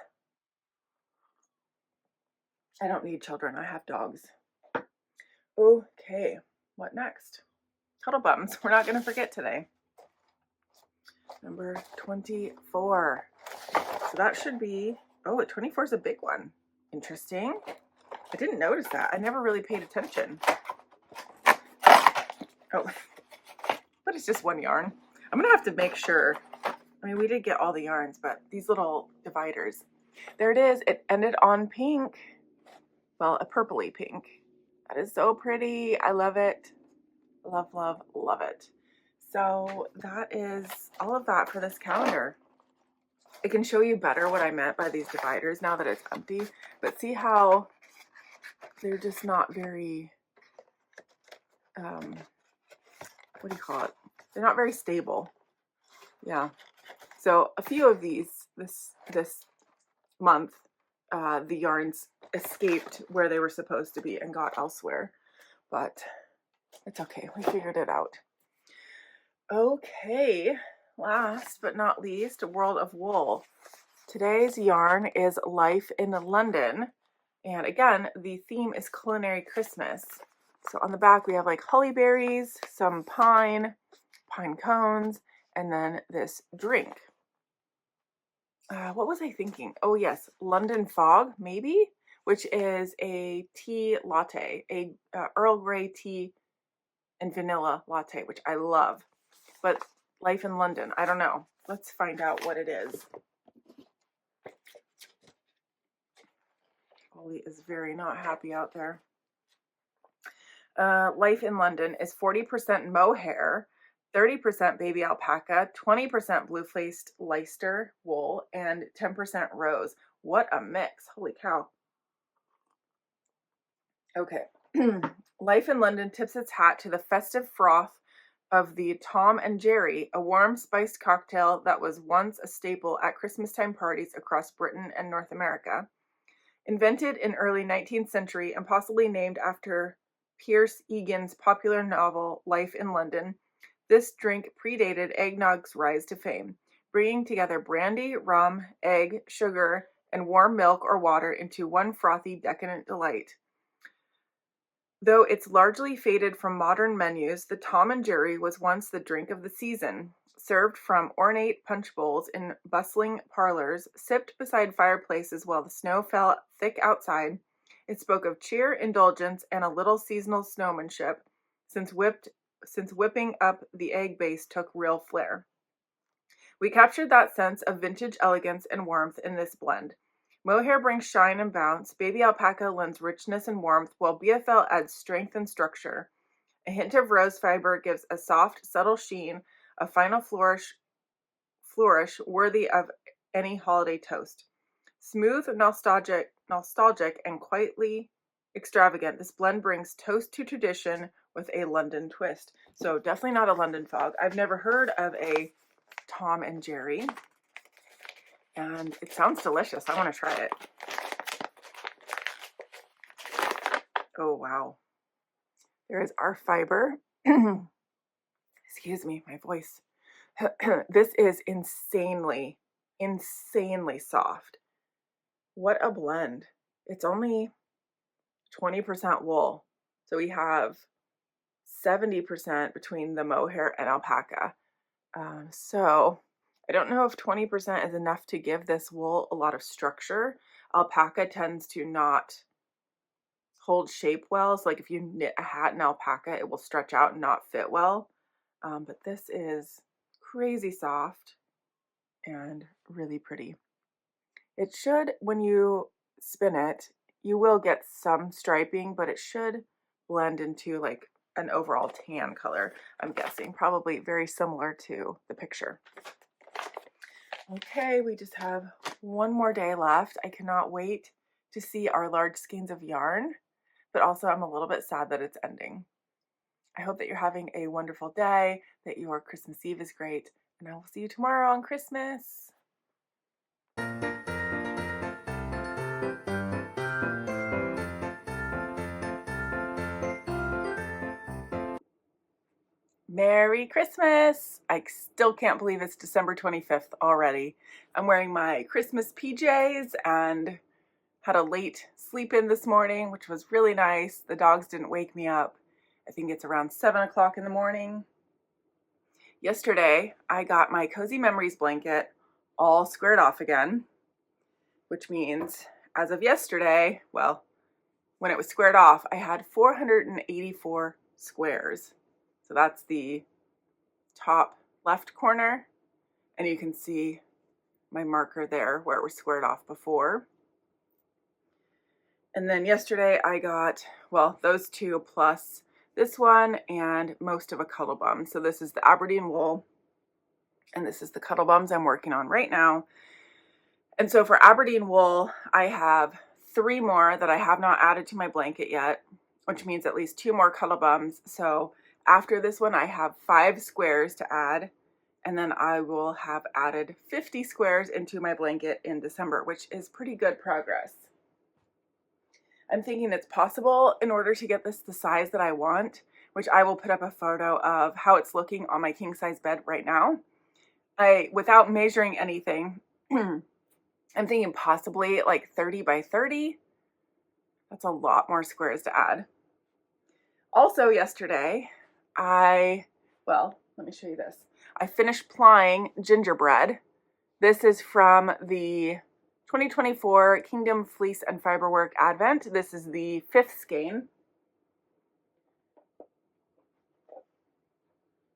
I don't need children. I have dogs. Okay, what next? CudddleBums. We're not going to forget today. Number 24. So that should be, oh, 24 is a big one. Interesting. I didn't notice that. I never really paid attention. Oh, but it's just one yarn. I'm going to have to make sure. I mean, we did get all the yarns, but these little dividers. There it is. It ended on pink. Well, a purpley pink. That is so pretty. I love it. Love, love, love it. So that is all of that for this calendar. I can show you better what I meant by these dividers now that it's empty, but see how they're just not very, what do you call it? They're not very stable. Yeah. So a few of these, this month, the yarns escaped where they were supposed to be and got elsewhere, but it's okay. We figured it out. Okay. Last but not least, World of Wool. Today's yarn is Life in London. And again, the theme is Culinary Christmas. So on the back we have like holly berries, some pine cones, and then this drink. What was I thinking? Oh yes, London Fog, maybe, which is a tea latte, a Earl Grey tea and vanilla latte, which I love. But Life in London, I don't know. Let's find out what it is. Holly is very not happy out there. Life in London is 40% mohair, 30% baby alpaca, 20% blue-faced Leicester wool, and 10% rose. What a mix. Holy cow. Okay. Life in London tips its hat to the festive froth of the Tom and Jerry, a warm spiced cocktail that was once a staple at Christmastime parties across Britain and North America. Invented in early 19th century and possibly named after Pierce Egan's popular novel Life in London, this drink predated eggnog's rise to fame, bringing together brandy, rum, egg, sugar, and warm milk or water into one frothy, decadent delight. Though it's largely faded from modern menus, the Tom and Jerry was once the drink of the season, served from ornate punch bowls in bustling parlors, sipped beside fireplaces while the snow fell thick outside. It spoke of cheer, indulgence, and a little seasonal snowmanship, since whipping up the egg base took real flair. We captured that sense of vintage elegance and warmth in this blend. Mohair brings shine and bounce, baby alpaca lends richness and warmth, while BFL adds strength and structure. A hint of rose fiber gives a soft, subtle sheen, a final flourish worthy of any holiday toast. Smooth, nostalgic, and quietly extravagant, this blend brings toast to tradition with a London twist. So definitely not a London Fog. I've never heard of a Tom and Jerry, and it sounds delicious. I want to try it. Oh, wow. There is our fiber. Excuse me, my voice. This is insanely soft. What a blend. It's only 20% wool. So we have 70% between the mohair and alpaca. So I don't know if 20% is enough to give this wool a lot of structure. Alpaca tends to not hold shape well. So like if you knit a hat in alpaca, it will stretch out and not fit well. But this is crazy soft and really pretty. It should, when you spin it, you will get some striping, but it should blend into like an overall tan color, I'm guessing. Probably very similar to the picture. Okay, we just have one more day left. I cannot wait to see our large skeins of yarn, but also I'm a little bit sad that it's ending. I hope that you're having a wonderful day, that your Christmas Eve is great, and I will see you tomorrow on Christmas. Merry Christmas! I still can't believe it's December 25th already. I'm wearing my Christmas PJs and had a late sleep in this morning, which was really nice. The dogs didn't wake me up. I think it's around 7 o'clock in the morning. Yesterday, I got my Cozy Memories blanket all squared off again, which means as of yesterday, well, when it was squared off, I had 484 squares. So that's the top left corner, and you can see my marker there where it was squared off before. And then yesterday I got, well, those two plus this one and most of a CudddleBum. So this is the Aberdeen Wool, and this is the CudddleBums I'm working on right now. And so for Aberdeen Wool, I have 3 more that I have not added to my blanket yet, which means at least 2 more CudddleBums. So after this one, I have 5 squares to add, and then I will have added 50 squares into my blanket in December, which is pretty good progress. I'm thinking it's possible in order to get this the size that I want, which I will put up a photo of how it's looking on my king size bed right now. Without measuring anything, I'm thinking possibly like 30 by 30. That's a lot more squares to add. Also yesterday, well, let me show you this. I finished plying gingerbread. This is from the 2024 Kingdom Fleece and Fiberwork Advent. This is the 5th skein.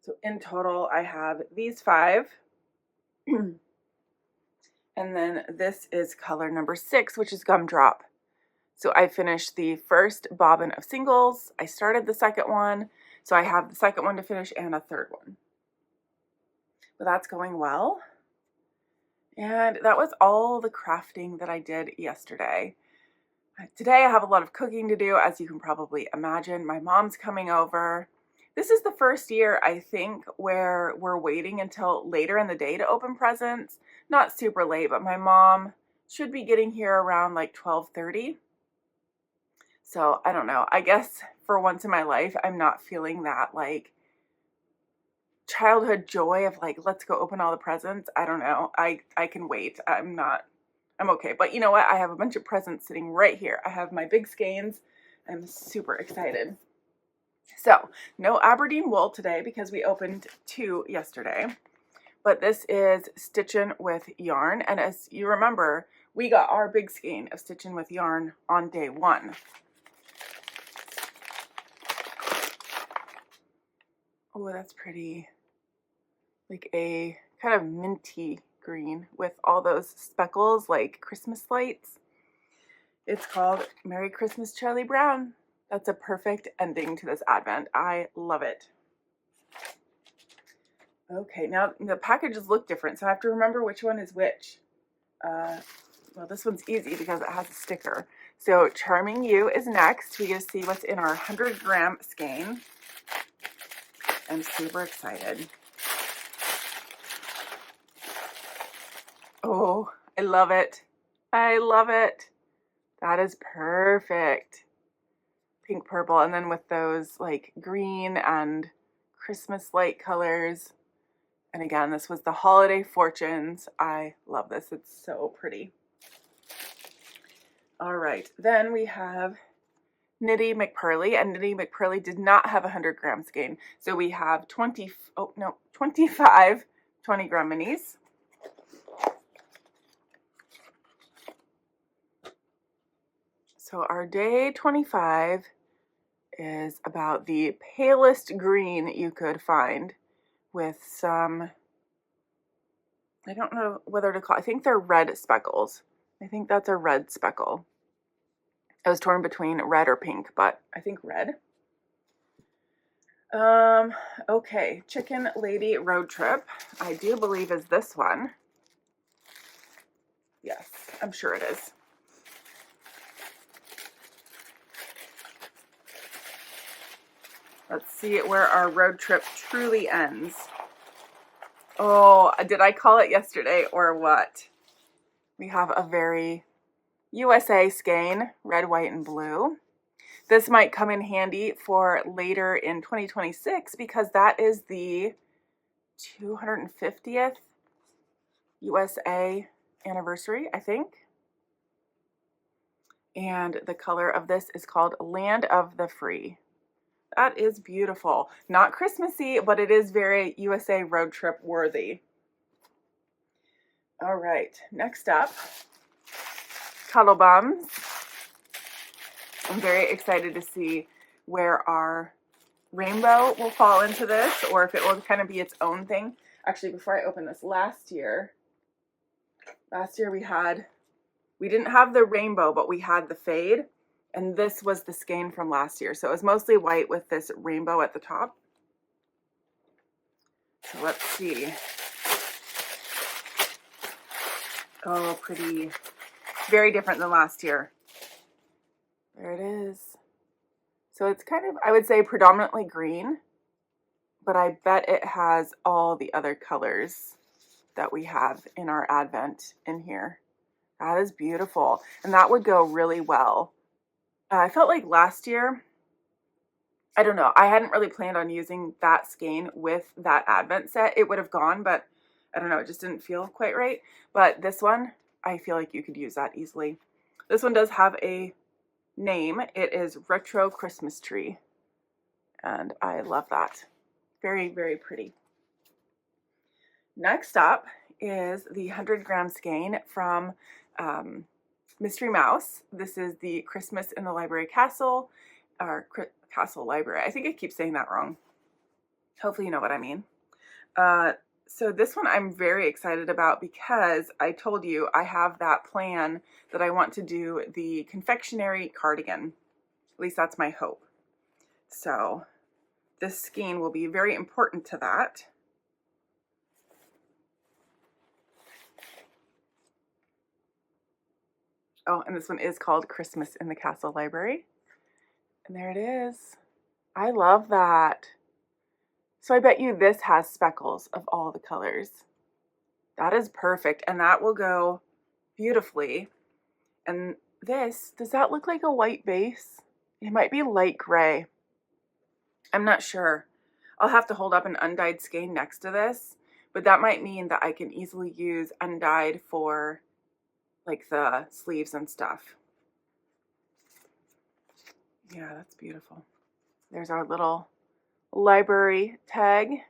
So in total, I have these 5. And then this is color number 6, which is Gumdrop. So I finished the first bobbin of singles. I started the second one. So I have the second one to finish and a third one. But that's going well. And that was all the crafting that I did yesterday. Today I have a lot of cooking to do, as you can probably imagine. My mom's coming over. This is the first year, I think, where we're waiting until later in the day to open presents. Not super late, but my mom should be getting here around like 12:30. So I don't know. I guess for once in my life, I'm not feeling that like childhood joy of like, let's go open all the presents. I don't know. I can wait. I'm okay. But you know what? I have a bunch of presents sitting right here. I have my big skeins. I'm super excited. So no Aberdeen Wool today because we opened 2 yesterday. But this is Stitchin With Yarn. And as you remember, we got our big skein of Stitchin With Yarn on day 1. Oh, that's pretty. Like a kind of minty green with all those speckles like Christmas lights. It's called Merry Christmas, Charlie Brown. That's a perfect ending to this Advent. I love it. Okay, now the packages look different, so I have to remember which one is which. Well, this one's easy because it has a sticker. So Charming You is next. We get to see what's in our 100-gram skein. I'm super excited. Oh, I love it. I love it. That is perfect. Pink purple, and then with those like green and Christmas light colors. And again, this was the Holiday Fortunes. I love this. It's so pretty. All right, then we have Knitty McPurly, and Knitty McPurly did not have a 100-gram skein. So we have 25 20-gram minis. So our day 25 is about the palest green you could find with some, I don't know whether to call, I think they're red speckles. I think that's a red speckle. I was torn between red or pink, but I think red. Okay, Chicken Lady Road Trip, I do believe is this one. Yes, I'm sure it is. Let's see where our road trip truly ends. Oh, did I call it yesterday or what? We have a very USA skein, red, white, and blue. This might come in handy for later in 2026 because that is the 250th USA anniversary, I think. And the color of this is called Land of the Free. That is beautiful. Not Christmassy, but it is very USA road trip worthy. All right, next up, CudddleBums. I'm very excited to see where our rainbow will fall into this, or if it will kind of be its own thing. Actually, before I open this, last year we didn't have the rainbow, but we had the fade. And this was the skein from last year. So it was mostly white with this rainbow at the top. So let's see. Oh, pretty. Very different than last year. There it is. So it's kind of, I would say, predominantly green. But I bet it has all the other colors that we have in our Advent in here. That is beautiful. And that would go really well. I felt like last year, I don't know, I hadn't really planned on using that skein with that Advent set. It would have gone, but I don't know, it just didn't feel quite right. But this one, I feel like you could use that easily. This one does have a name. It is Retro Christmas Tree. and I love that. Very, very pretty. Next up is the 100-gram skein from Mystery Mouse. This is the Christmas in the Library Castle, or Castle Library. I think I keep saying that wrong. Hopefully you know what I mean. So this one I'm very excited about because I told you I have that plan that I want to do the confectionery cardigan. At least that's my hope. So this skein will be very important to that. Oh, and this one is called Christmas in the Castle Library. And there it is. I love that. So I bet you this has speckles of all the colors. That is perfect, and that will go beautifully. And this, does that look like a white base? It might be light gray. I'm not sure. I'll have to hold up an undyed skein next to this, but that might mean that I can easily use undyed for like the sleeves and stuff. Yeah, that's beautiful. There's our little library tag.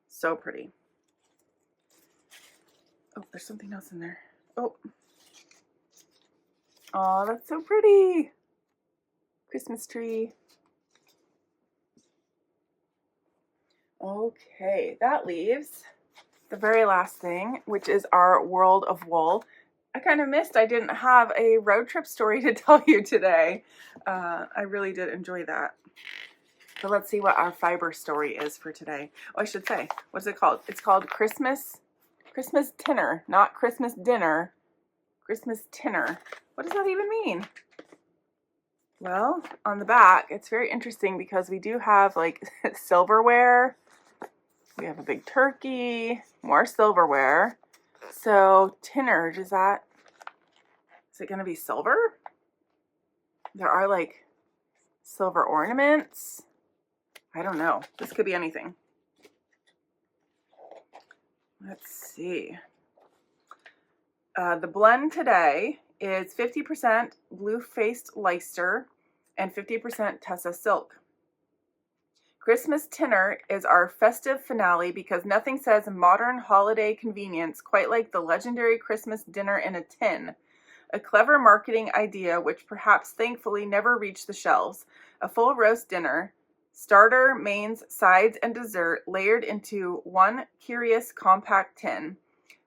So pretty. Oh, there's something else in there. Oh. Oh, that's so pretty. Christmas tree. Okay, that leaves the very last thing, which is our World of Wool. I kind of missed I didn't have a road trip story to tell you today. I really did enjoy that. So let's see what our fiber story is for today. Oh, I should say, what's it called? It's called Christmas Tinner, not Christmas Dinner. Christmas Tinner. What does that even mean? Well, on the back, it's very interesting because we do have like silverware. We have a big turkey, more silverware. So tinner, is it going to be silver? There are like silver ornaments. I don't know. This could be anything. Let's see. The blend today is 50% blue-faced Leicester and 50% Tessa silk. Christmas Tinner is our festive finale because nothing says modern holiday convenience quite like the legendary Christmas dinner in a tin. A clever marketing idea which perhaps thankfully never reached the shelves. A full roast dinner, starter, mains, sides, and dessert layered into one curious compact tin.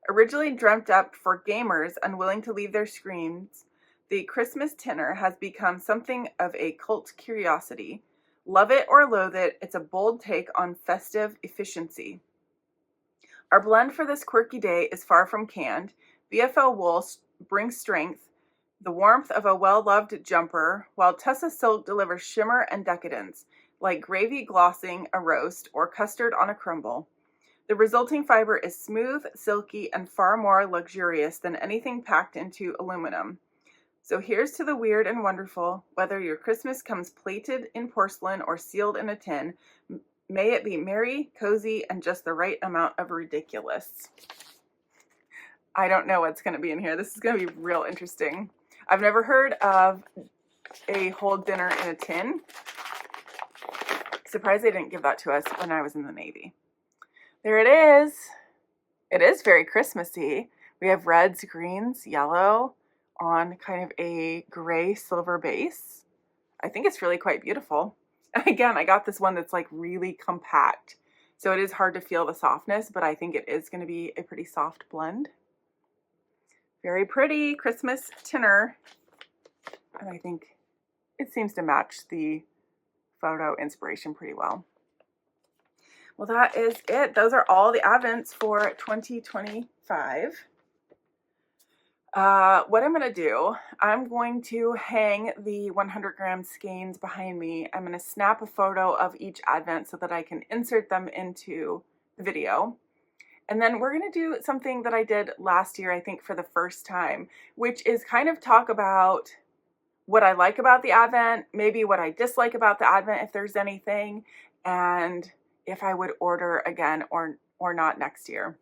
Originally dreamt up for gamers unwilling to leave their screens, the Christmas Tinner has become something of a cult curiosity. Love it or loathe it, it's a bold take on festive efficiency. Our blend for this quirky day is far from canned. VFL wool brings strength, the warmth of a well-loved jumper, while Tessa silk delivers shimmer and decadence, like gravy glossing a roast or custard on a crumble. The resulting fiber is smooth, silky, and far more luxurious than anything packed into aluminum. So here's to the weird and wonderful. Whether your Christmas comes plated in porcelain or sealed in a tin, may it be merry, cozy, and just the right amount of ridiculous. I don't know what's going to be in here. This is going to be real interesting. I've never heard of a whole dinner in a tin. Surprised they didn't give that to us when I was in the Navy. There it is. It is very Christmassy. We have reds, greens, yellow on kind of a gray silver base. I think it's really quite beautiful. And again, I got this one that's like really compact. So it is hard to feel the softness, but I think it is going to be a pretty soft blend. Very pretty Christmas Tinner. And I think it seems to match the photo inspiration pretty well. Well, that is it. Those are all the advents for 2025. What I'm going to do, I'm going to hang the 100-gram skeins behind me. I'm going to snap a photo of each advent so that I can insert them into the video. And then we're going to do something that I did last year, I think for the first time, which is kind of talk about what I like about the advent, maybe what I dislike about the advent if there's anything, and if I would order again or not next year,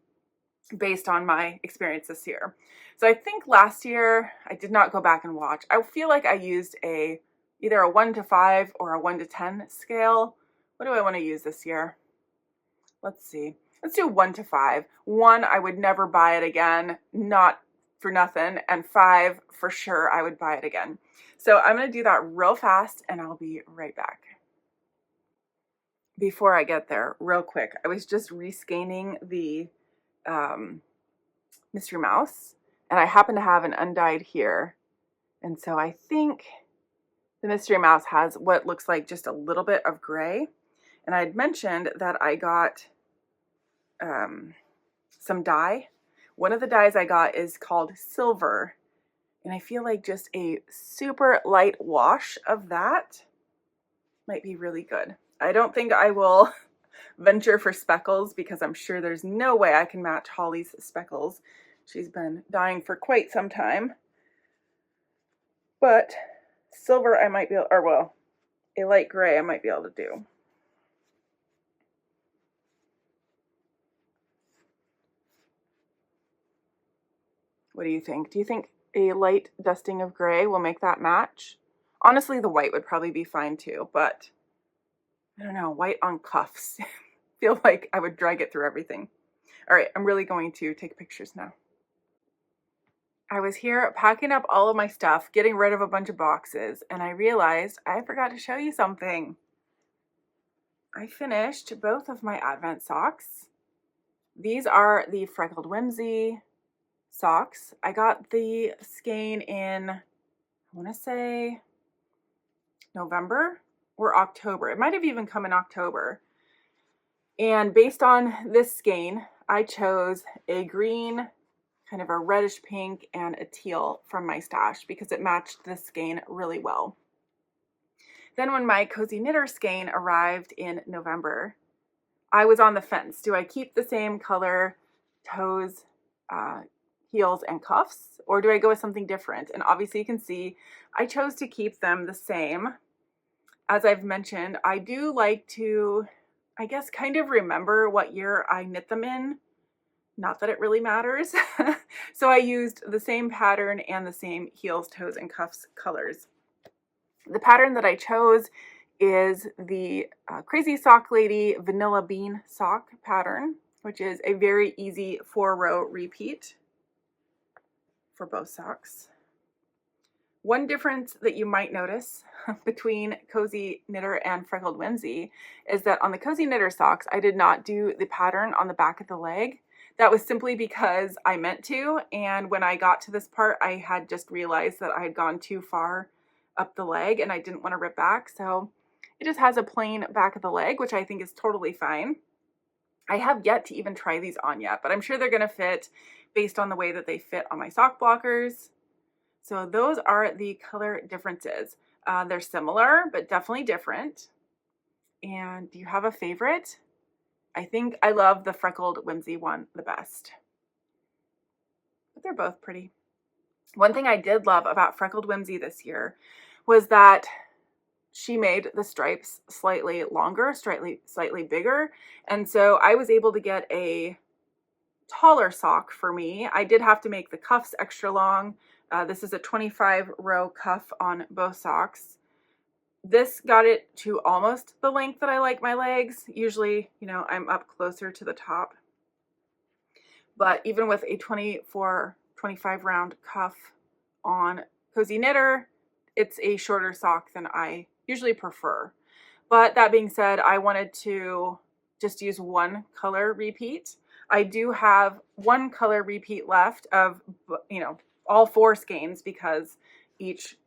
based on my experience this year. So I think last year, I did not go back and watch. I feel like I used a either a 1 to 5 or a 1 to 10 scale. What do I want to use this year? Let's see. Let's do 1 to 5. 1, I would never buy it again, not for nothing, and 5, for sure, I would buy it again. So I'm going to do that real fast, and I'll be right back. Before I get there, real quick, I was just rescanning the Mystery Mouse, and I happen to have an undyed here, and so I think the Mystery Mouse has what looks like just a little bit of gray. And I had mentioned that I got some dye. One of the dyes I got is called Silver, and I feel like just a super light wash of that might be really good. I don't think I will venture for speckles because I'm sure there's no way I can match Holly's speckles. She's been dying for quite some time. But silver I might be able, or well, a light gray I might be able to do. What do you think? Do you think a light dusting of gray will make that match? Honestly, the white would probably be fine too, but I don't know, white on cuffs. Feel like I would drag it through everything. All right, I'm really going to take pictures now. I was here packing up all of my stuff, getting rid of a bunch of boxes, and I realized I forgot to show you something. I finished both of my Advent socks. These are the Freckled Whimsy socks. I got the skein in, I want to say November or October. It might have even come in October. And based on this skein, I chose a green, kind of a reddish pink, and a teal from my stash because it matched this skein really well. Then when my Cozy Knitter skein arrived in November, I was on the fence. Do I keep the same color toes, heels, and cuffs, or do I go with something different? And obviously you can see I chose to keep them the same. As I've mentioned, I do like to, I guess, kind of remember what year I knit them in. Not that it really matters. So I used the same pattern and the same heels, toes, and cuffs colors. The pattern that I chose is the Crazy Sock Lady Vanilla Bean Sock pattern, which is a very easy 4-row repeat for both socks. One difference that you might notice between Cozy Knitter and Freckled Whimsy is that on the Cozy Knitter socks, I did not do the pattern on the back of the leg. That was simply because I meant to, and when I got to this part, I had just realized that I had gone too far up the leg and I didn't want to rip back, so it just has a plain back of the leg, which I think is totally fine. I have yet to even try these on yet, but I'm sure they're going to fit based on the way that they fit on my sock blockers. So those are the color differences. They're similar, but definitely different. And do you have a favorite? I think I love the Freckled Whimsy one the best. But they're both pretty. One thing I did love about Freckled Whimsy this year was that she made the stripes slightly longer, slightly bigger. And so I was able to get a taller sock for me. I did have to make the cuffs extra long. This is a 25-row cuff on both socks. This got it to almost the length that I like my legs. Usually, you know, I'm up closer to the top. But even with a 25 round cuff on Cozy Knitter, it's a shorter sock than I usually prefer. But that being said, I wanted to just use one color repeat. I do have one color repeat left of, you know, all 4 skeins because each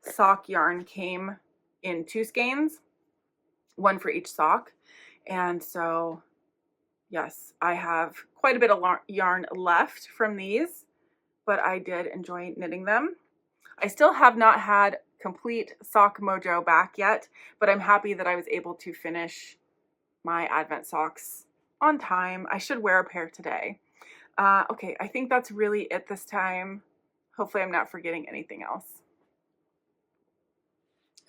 sock yarn came in 2 skeins, one for each sock. And so, yes, I have quite a bit of yarn left from these, but I did enjoy knitting them. I still have not had complete sock mojo back yet, but I'm happy that I was able to finish my Advent socks on time. I should wear a pair today. Okay, I think that's really it this time. Hopefully I'm not forgetting anything else.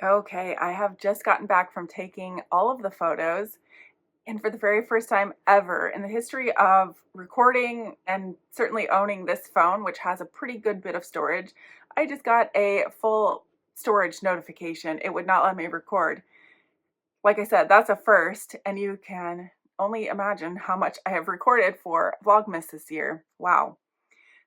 Okay, I have just gotten back from taking all of the photos, and for the very first time ever in the history of recording and certainly owning this phone, which has a pretty good bit of storage, I just got a full storage notification. It would not let me record. Like I said, that's a first, and you can only imagine how much I have recorded for Vlogmas this year. Wow.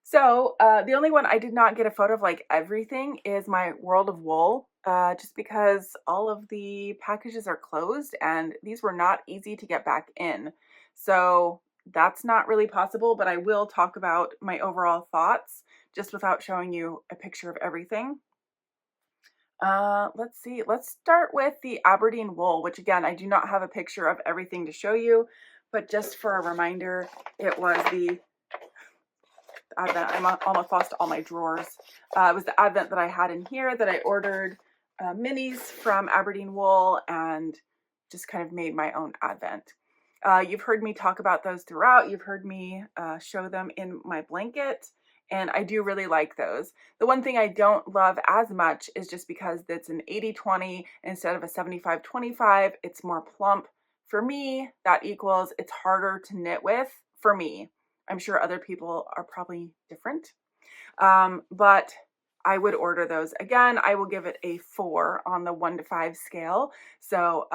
So the only one I did not get a photo of like everything is my World of Wool, just because all of the packages are closed and these were not easy to get back in. So that's not really possible, but I will talk about my overall thoughts just without showing you a picture of everything. Let's see. Let's start with the Aberdeen Wool, which again, I do not have a picture of everything to show you, but just for a reminder, it was the Advent. I almost lost all my drawers. It was the Advent that I had in here that I ordered minis from Aberdeen Wool and just kind of made my own Advent. You've heard me talk about those throughout. You've heard me show them in my blanket, and I do really like those. The one thing I don't love as much is just because it's an 80-20 instead of a 75-25. It's more plump. For me, that equals it's harder to knit with for me. I'm sure other people are probably different, but I would order those. Again, I will give it a 4 on the 1 to 5 scale. So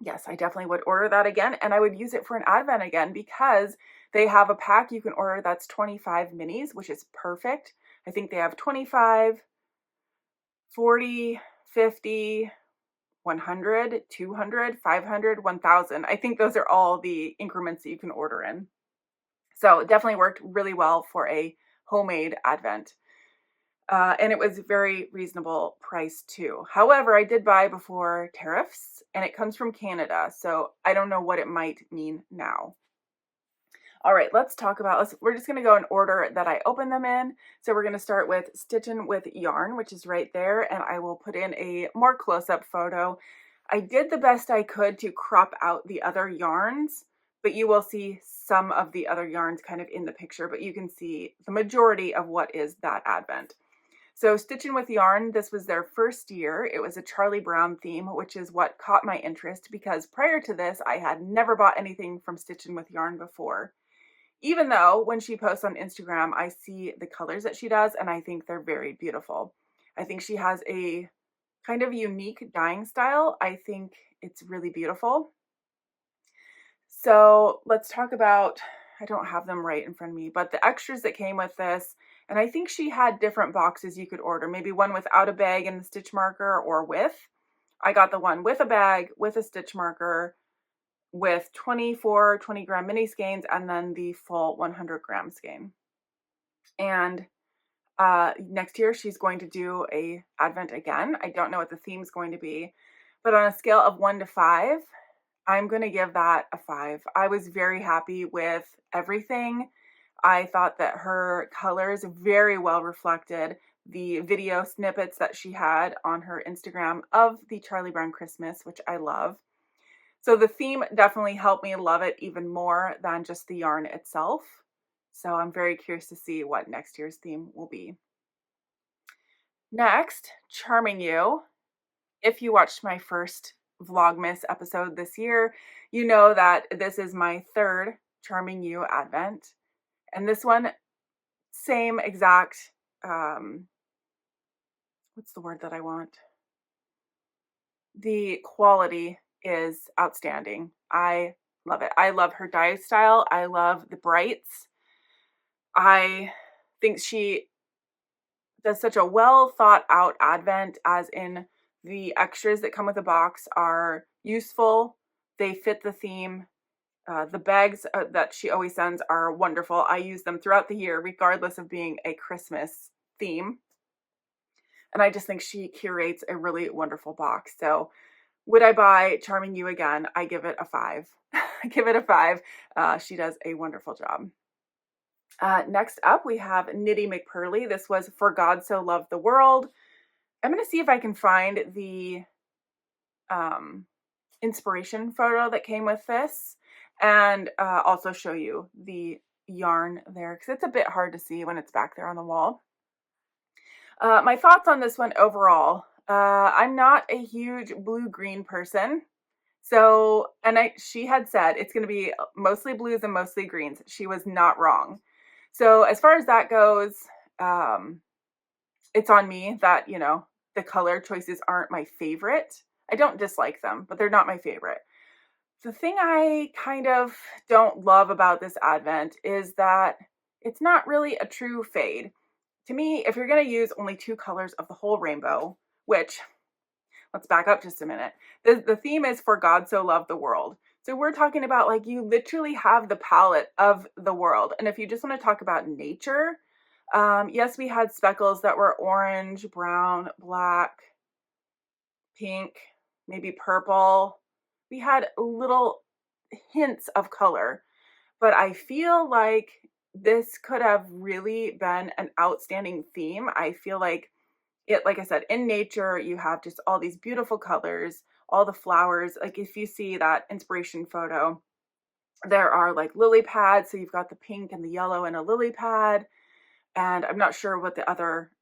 yes, I definitely would order that again, and I would use it for an Advent again because they have a pack you can order that's 25 minis, which is perfect. I think they have 25, 40, 50, 100, 200, 500, 1000. I think those are all the increments that you can order in. So it definitely worked really well for a homemade Advent. And it was very reasonable price too. However, I did buy before tariffs and it comes from Canada. So I don't know what it might mean now. All right, let's talk about, we're just going to go in order that I open them in. So we're going to start with Stitchin With Yarn, which is right there. And I will put in a more close-up photo. I did the best I could to crop out the other yarns, but you will see some of the other yarns kind of in the picture, but you can see the majority of what is that Advent. So Stitchin With Yarn, this was their first year. It was a Charlie Brown theme, which is what caught my interest because prior to this, I had never bought anything from Stitchin With Yarn before. Even though when she posts on Instagram, I see the colors that she does and I think they're very beautiful. I think she has a kind of unique dyeing style. I think it's really beautiful. So let's talk about, I don't have them right in front of me, but the extras that came with this. And I think she had different boxes you could order, maybe one without a bag and the stitch marker or with. I got the one with a bag, with a stitch marker, with 24 20-gram mini skeins, and then the full 100-gram skein. And next year she's going to do a Advent again. I don't know what the theme is going to be, but on a scale of 1 to 5, I'm going to give that a 5. I was very happy with everything. I thought that her colors very well reflected the video snippets that she had on her Instagram of the Charlie Brown Christmas, which I love. So the theme definitely helped me love it even more than just the yarn itself. So I'm very curious to see what next year's theme will be. Next, Charming You. If you watched my first Vlogmas episode this year, you know that this is my third Charming You Advent. And this one, same exact, what's the word that I want? The quality is outstanding. I love it. I love her dye style. I love the brights. I think she does such a well thought out Advent, as in the extras that come with the box are useful. They fit the theme. The bags that she always sends are wonderful. I use them throughout the year, regardless of being a Christmas theme. And I just think she curates a really wonderful box. So would I buy Charming You again? I give it a 5. I give it a 5. She does a wonderful job. Next up, we have Knitty McPurly. This was For God So Loved the World. I'm going to see if I can find the inspiration photo that came with this, and also show you the yarn there because it's a bit hard to see when it's back there on the wall. My thoughts on this one overall, I'm not a huge blue-green person. So, and she had said it's going to be mostly blues and mostly greens. She was not wrong. So as far as that goes, it's on me that, you know, the color choices aren't my favorite. I don't dislike them, but they're not my favorite. The thing I kind of don't love about this advent is that it's not really a true fade. To me, if you're going to use only 2 colors of the whole rainbow, which, let's back up just a minute. The theme is For God So Loved the World. So we're talking about, like, you literally have the palette of the world. And if you just want to talk about nature, yes, we had speckles that were orange, brown, black, pink, maybe purple. We had little hints of color, but I feel like this could have really been an outstanding theme. I feel like it, like I said, in nature, you have just all these beautiful colors, all the flowers. Like if you see that inspiration photo, there are like lily pads. So you've got the pink and the yellow and a lily pad. And I'm not sure what the other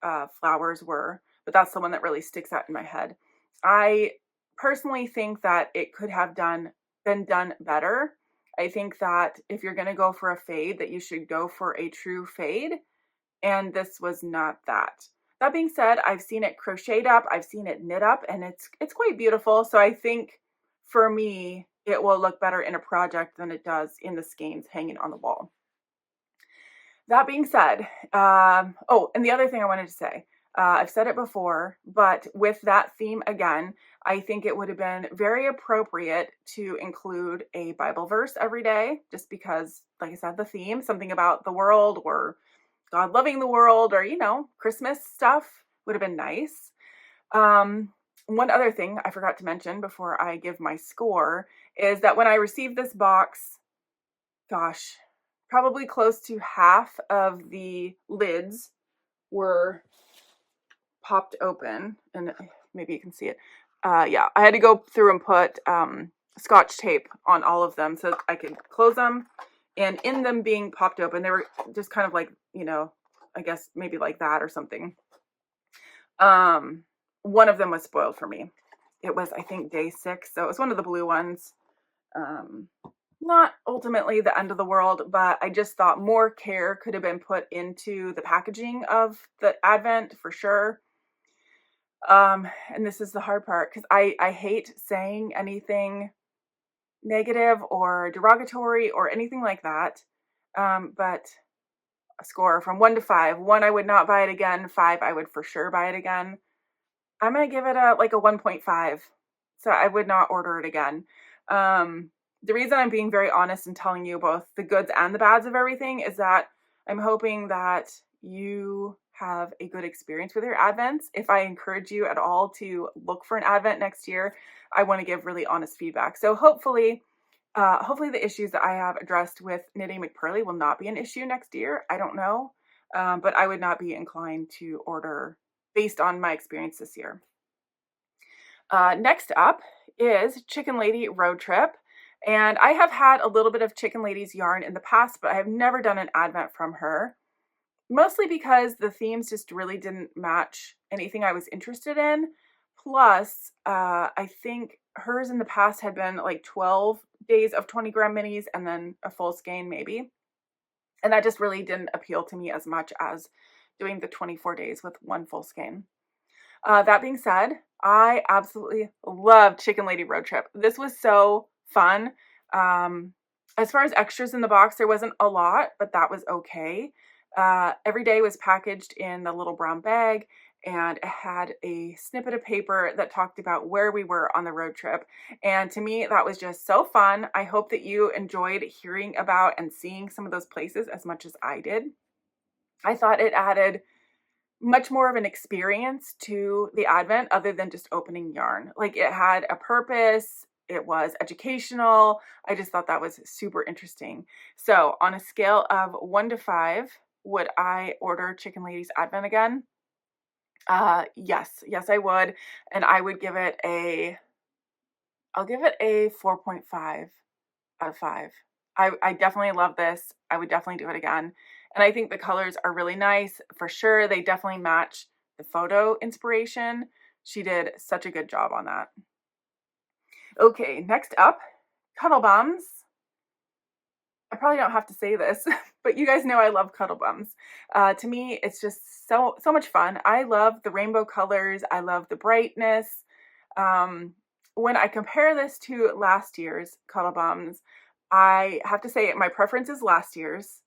flowers were, but that's the one that really sticks out in my head. I personally think that it could have been done better. I think that if you're going to go for a fade, that you should go for a true fade. And this was not that. That being said, I've seen it crocheted up, I've seen it knit up, and it's quite beautiful. So I think for me, it will look better in a project than it does in the skeins hanging on the wall. That being said, oh, and the other thing I wanted to say, I've said it before, but with that theme again, I think it would have been very appropriate to include a Bible verse every day, just because, like I said, the theme, something about the world or God loving the world or, you know, Christmas stuff would have been nice. One other thing I forgot to mention before I give my score is that when I received this box, gosh, probably close to half of the lids were popped open, and maybe you can see it. Yeah, I had to go through and put Scotch tape on all of them so I could close them. And in them being popped open, they were just kind of like, you know, I guess maybe like that or something. One of them was spoiled for me. It was, I think, day 6. So it was one of the blue ones. Not ultimately the end of the world, but I just thought more care could have been put into the packaging of the advent for sure. And this is the hard part because I hate saying anything negative or derogatory or anything like that. But a score from 1 to 5. 1, I would not buy it again. 5, I would for sure buy it again. I'm going to give it a 1.5. So I would not order it again. The reason I'm being very honest and telling you both the goods and the bads of everything is that I'm hoping that you have a good experience with your advents. If I encourage you at all to look for an advent next year, I want to give really honest feedback. So hopefully the issues that I have addressed with Knitty McPurly will not be an issue next year. I don't know, but I would not be inclined to order based on my experience this year. Next up is Chicken Lady Road Trip. And I have had a little bit of Chicken Lady's yarn in the past, but I have never done an advent from her. Mostly because the themes just really didn't match anything I was interested in. Plus, I think hers in the past had been like 12 days of 20 gram minis and then a full skein maybe. And that just really didn't appeal to me as much as doing the 24 days with one full skein. That being said, I absolutely loved Chicken Lady Road Trip. This was so fun. As far as extras in the box, there wasn't a lot, but that was okay. Every day was packaged in the little brown bag, and it had a snippet of paper that talked about where we were on the road trip. And to me, that was just so fun. I hope that you enjoyed hearing about and seeing some of those places as much as I did. I thought it added much more of an experience to the advent other than just opening yarn. Like, it had a purpose. It was educational. I just thought that was super interesting. So on a scale of 1 to 5, would I order Chicken Lady's Advent again? Yes, I would. And I would give it I'll give it a 4.5 out of 5. I definitely love this. I would definitely do it again. And I think the colors are really nice for sure. They definitely match the photo inspiration. She did such a good job on that. Okay, next up, CudddleBums. I probably don't have to say this, but you guys know I love CudddleBums. To me, it's just so much fun. I love the rainbow colors. I love the brightness. When I compare this to last year's CudddleBums, I have to say my preference is last year's.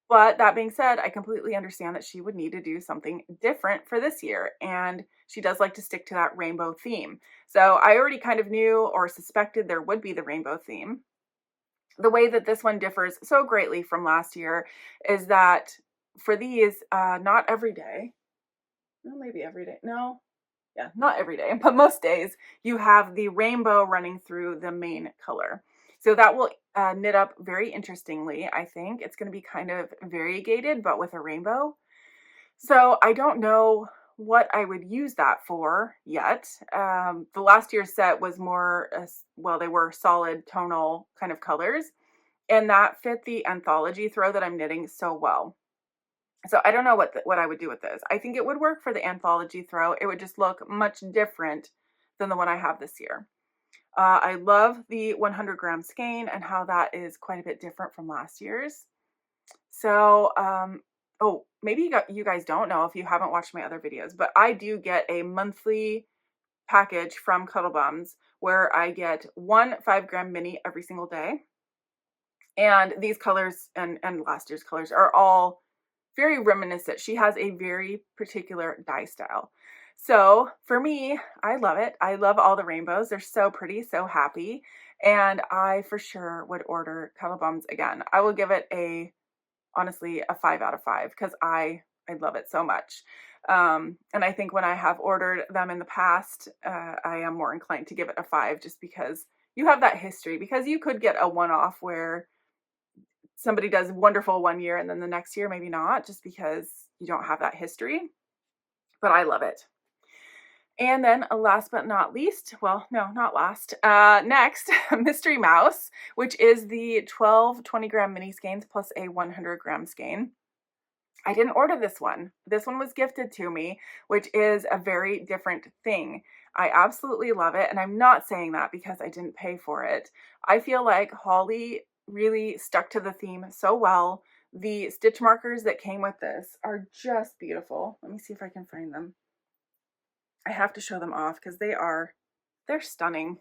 But that being said, I completely understand that she would need to do something different for this year. And she does like to stick to that rainbow theme. So I already kind of knew or suspected there would be the rainbow theme. The way that this one differs so greatly from last year is that for these, not every day, no, maybe every day, no, yeah, not every day, but most days, you have the rainbow running through the main color. So that will knit up very interestingly, I think. It's going to be kind of variegated, but with a rainbow. So I don't know what I would use that for yet. The last year's set was more, well, they were solid tonal kind of colors, and that fit the Anthology Throw that I'm knitting so well. So I don't know what I would do with this. I think it would work for the Anthology Throw. It would just look much different than the one I have this year. I love the 100 gram skein and how that is quite a bit different from last year's. So, oh, maybe you guys don't know if you haven't watched my other videos, but I do get a monthly package from CudddleBums where I get one 5 gram mini every single day. And these colors and last year's colors are all very reminiscent. She has a very particular dye style. So for me, I love it. I love all the rainbows. They're so pretty, so happy. And I for sure would order CudddleBums again. I will give it honestly, a 5 out of 5 because I love it so much. And I think when I have ordered them in the past, I am more inclined to give it a 5 just because you have that history, because you could get a one-off where somebody does wonderful one year and then the next year maybe not, just because you don't have that history. But I love it. And then last but not least, well, no, not last, next, Mystery Mouse, which is the 12 20 gram mini skeins plus a 100 gram skein. I didn't order this one. This one was gifted to me, which is a very different thing. I absolutely love it. And I'm not saying that because I didn't pay for it. I feel like Holly really stuck to the theme so well. The stitch markers that came with this are just beautiful. Let me see if I can find them. I have to show them off because they're stunning.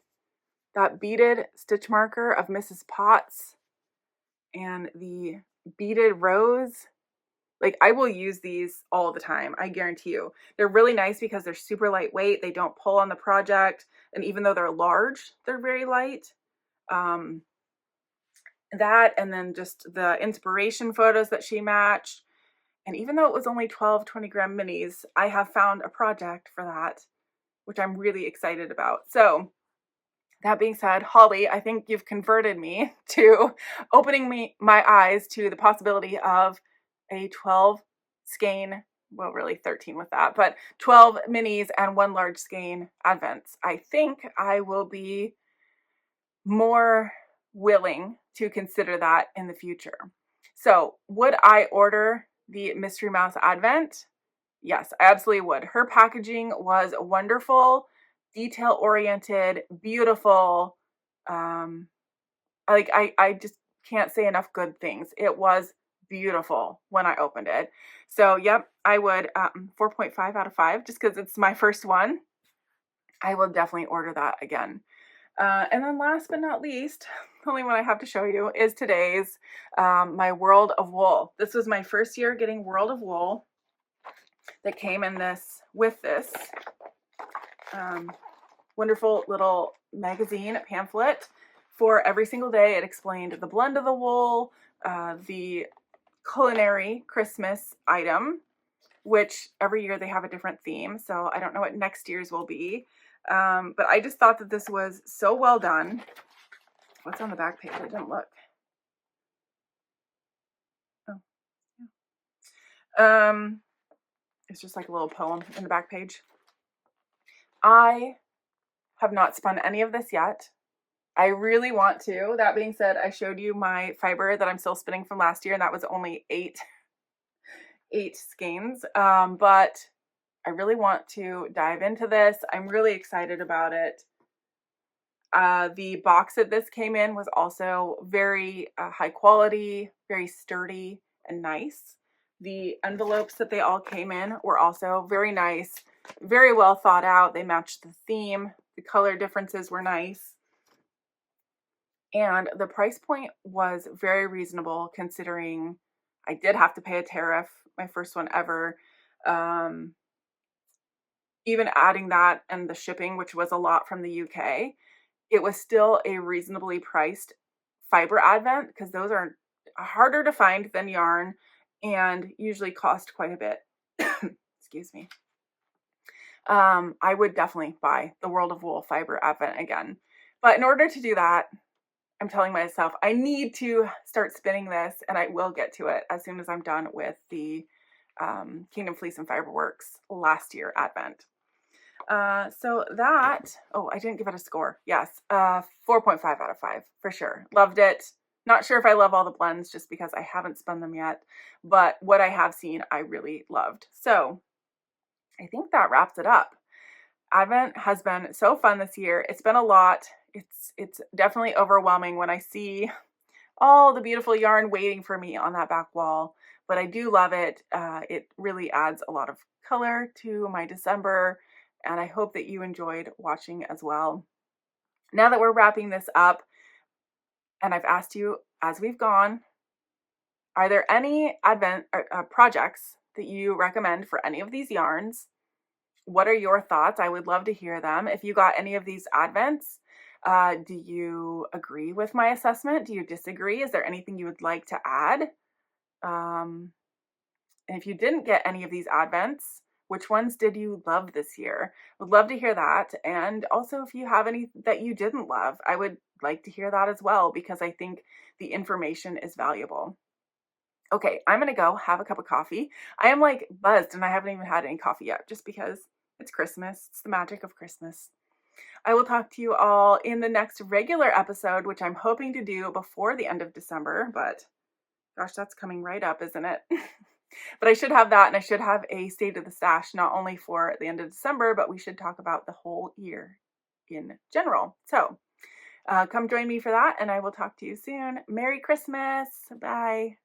That beaded stitch marker of Mrs. Potts and the beaded rose. Like, I will use these all the time, I guarantee you. They're really nice because they're super lightweight. They don't pull on the project. And even though they're large, they're very light. That, and then just the inspiration photos that she matched. And even though it was only 12 20 gram minis, I have found a project for that, which I'm really excited about. So that being said, Holly, I think you've converted me to opening my eyes to the possibility of a 12 skein, well, really 13 with that, but 12 minis and one large skein advents. I think I will be more willing to consider that in the future. So would I order the Mystery Mouse Advent? Yes, I absolutely would. Her packaging was wonderful, detail oriented, beautiful. I just can't say enough good things. It was beautiful when I opened it. So yep, I would 4.5 out of 5 just because it's my first one. I will definitely order that again. And then last but not least, the only one I have to show you is today's my World of Wool. This was my first year getting World of Wool that came in with this wonderful little magazine pamphlet. For every single day, it explained the blend of the wool, the culinary Christmas item, which every year they have a different theme. So I don't know what next year's will be. But I just thought that this was so well done. What's on the back page? I didn't look. Oh. It's just like a little poem in the back page. I have not spun any of this yet. I really want to. That being said, I showed you my fiber that I'm still spinning from last year, and that was only eight skeins. But I really want to dive into this. I'm really excited about it. The box that this came in was also very high quality, very sturdy and nice. The envelopes that they all came in were also very nice, very well thought out. They matched the theme. The color differences were nice. And the price point was very reasonable considering I did have to pay a tariff, my first one ever. Even adding that and the shipping, which was a lot from the UK, it was still a reasonably priced fiber advent because those are harder to find than yarn and usually cost quite a bit. Excuse me. I would definitely buy the World of Wool fiber advent again. But in order to do that, I'm telling myself I need to start spinning this, and I will get to it as soon as I'm done with the Kingdom Fleece and Fiberworks last year advent. So that, oh, I didn't give it a score. Yes, 4.5 out of 5 for sure. Loved it. Not sure if I love all the blends just because I haven't spun them yet, but what I have seen, I really loved. So I think that wraps it up. Advent has been so fun this year. It's been a lot. It's definitely overwhelming when I see all the beautiful yarn waiting for me on that back wall, but I do love it. It really adds a lot of color to my December, and I hope that you enjoyed watching as well. Now that we're wrapping this up, and I've asked you as we've gone, are there any advent projects that you recommend for any of these yarns? What are your thoughts? I would love to hear them. If you got any of these advents, do you agree with my assessment? Do you disagree? Is there anything you would like to add? And if you didn't get any of these advents, which ones did you love this year? Would love to hear that. And also if you have any that you didn't love, I would like to hear that as well, because I think the information is valuable. Okay, I'm gonna go have a cup of coffee. I am like buzzed and I haven't even had any coffee yet just because it's Christmas. It's the magic of Christmas. I will talk to you all in the next regular episode, which I'm hoping to do before the end of December, but gosh, that's coming right up, isn't it? But I should have that, and I should have a state of the stash, not only for the end of December, but we should talk about the whole year in general. So come join me for that, and I will talk to you soon. Merry Christmas. Bye.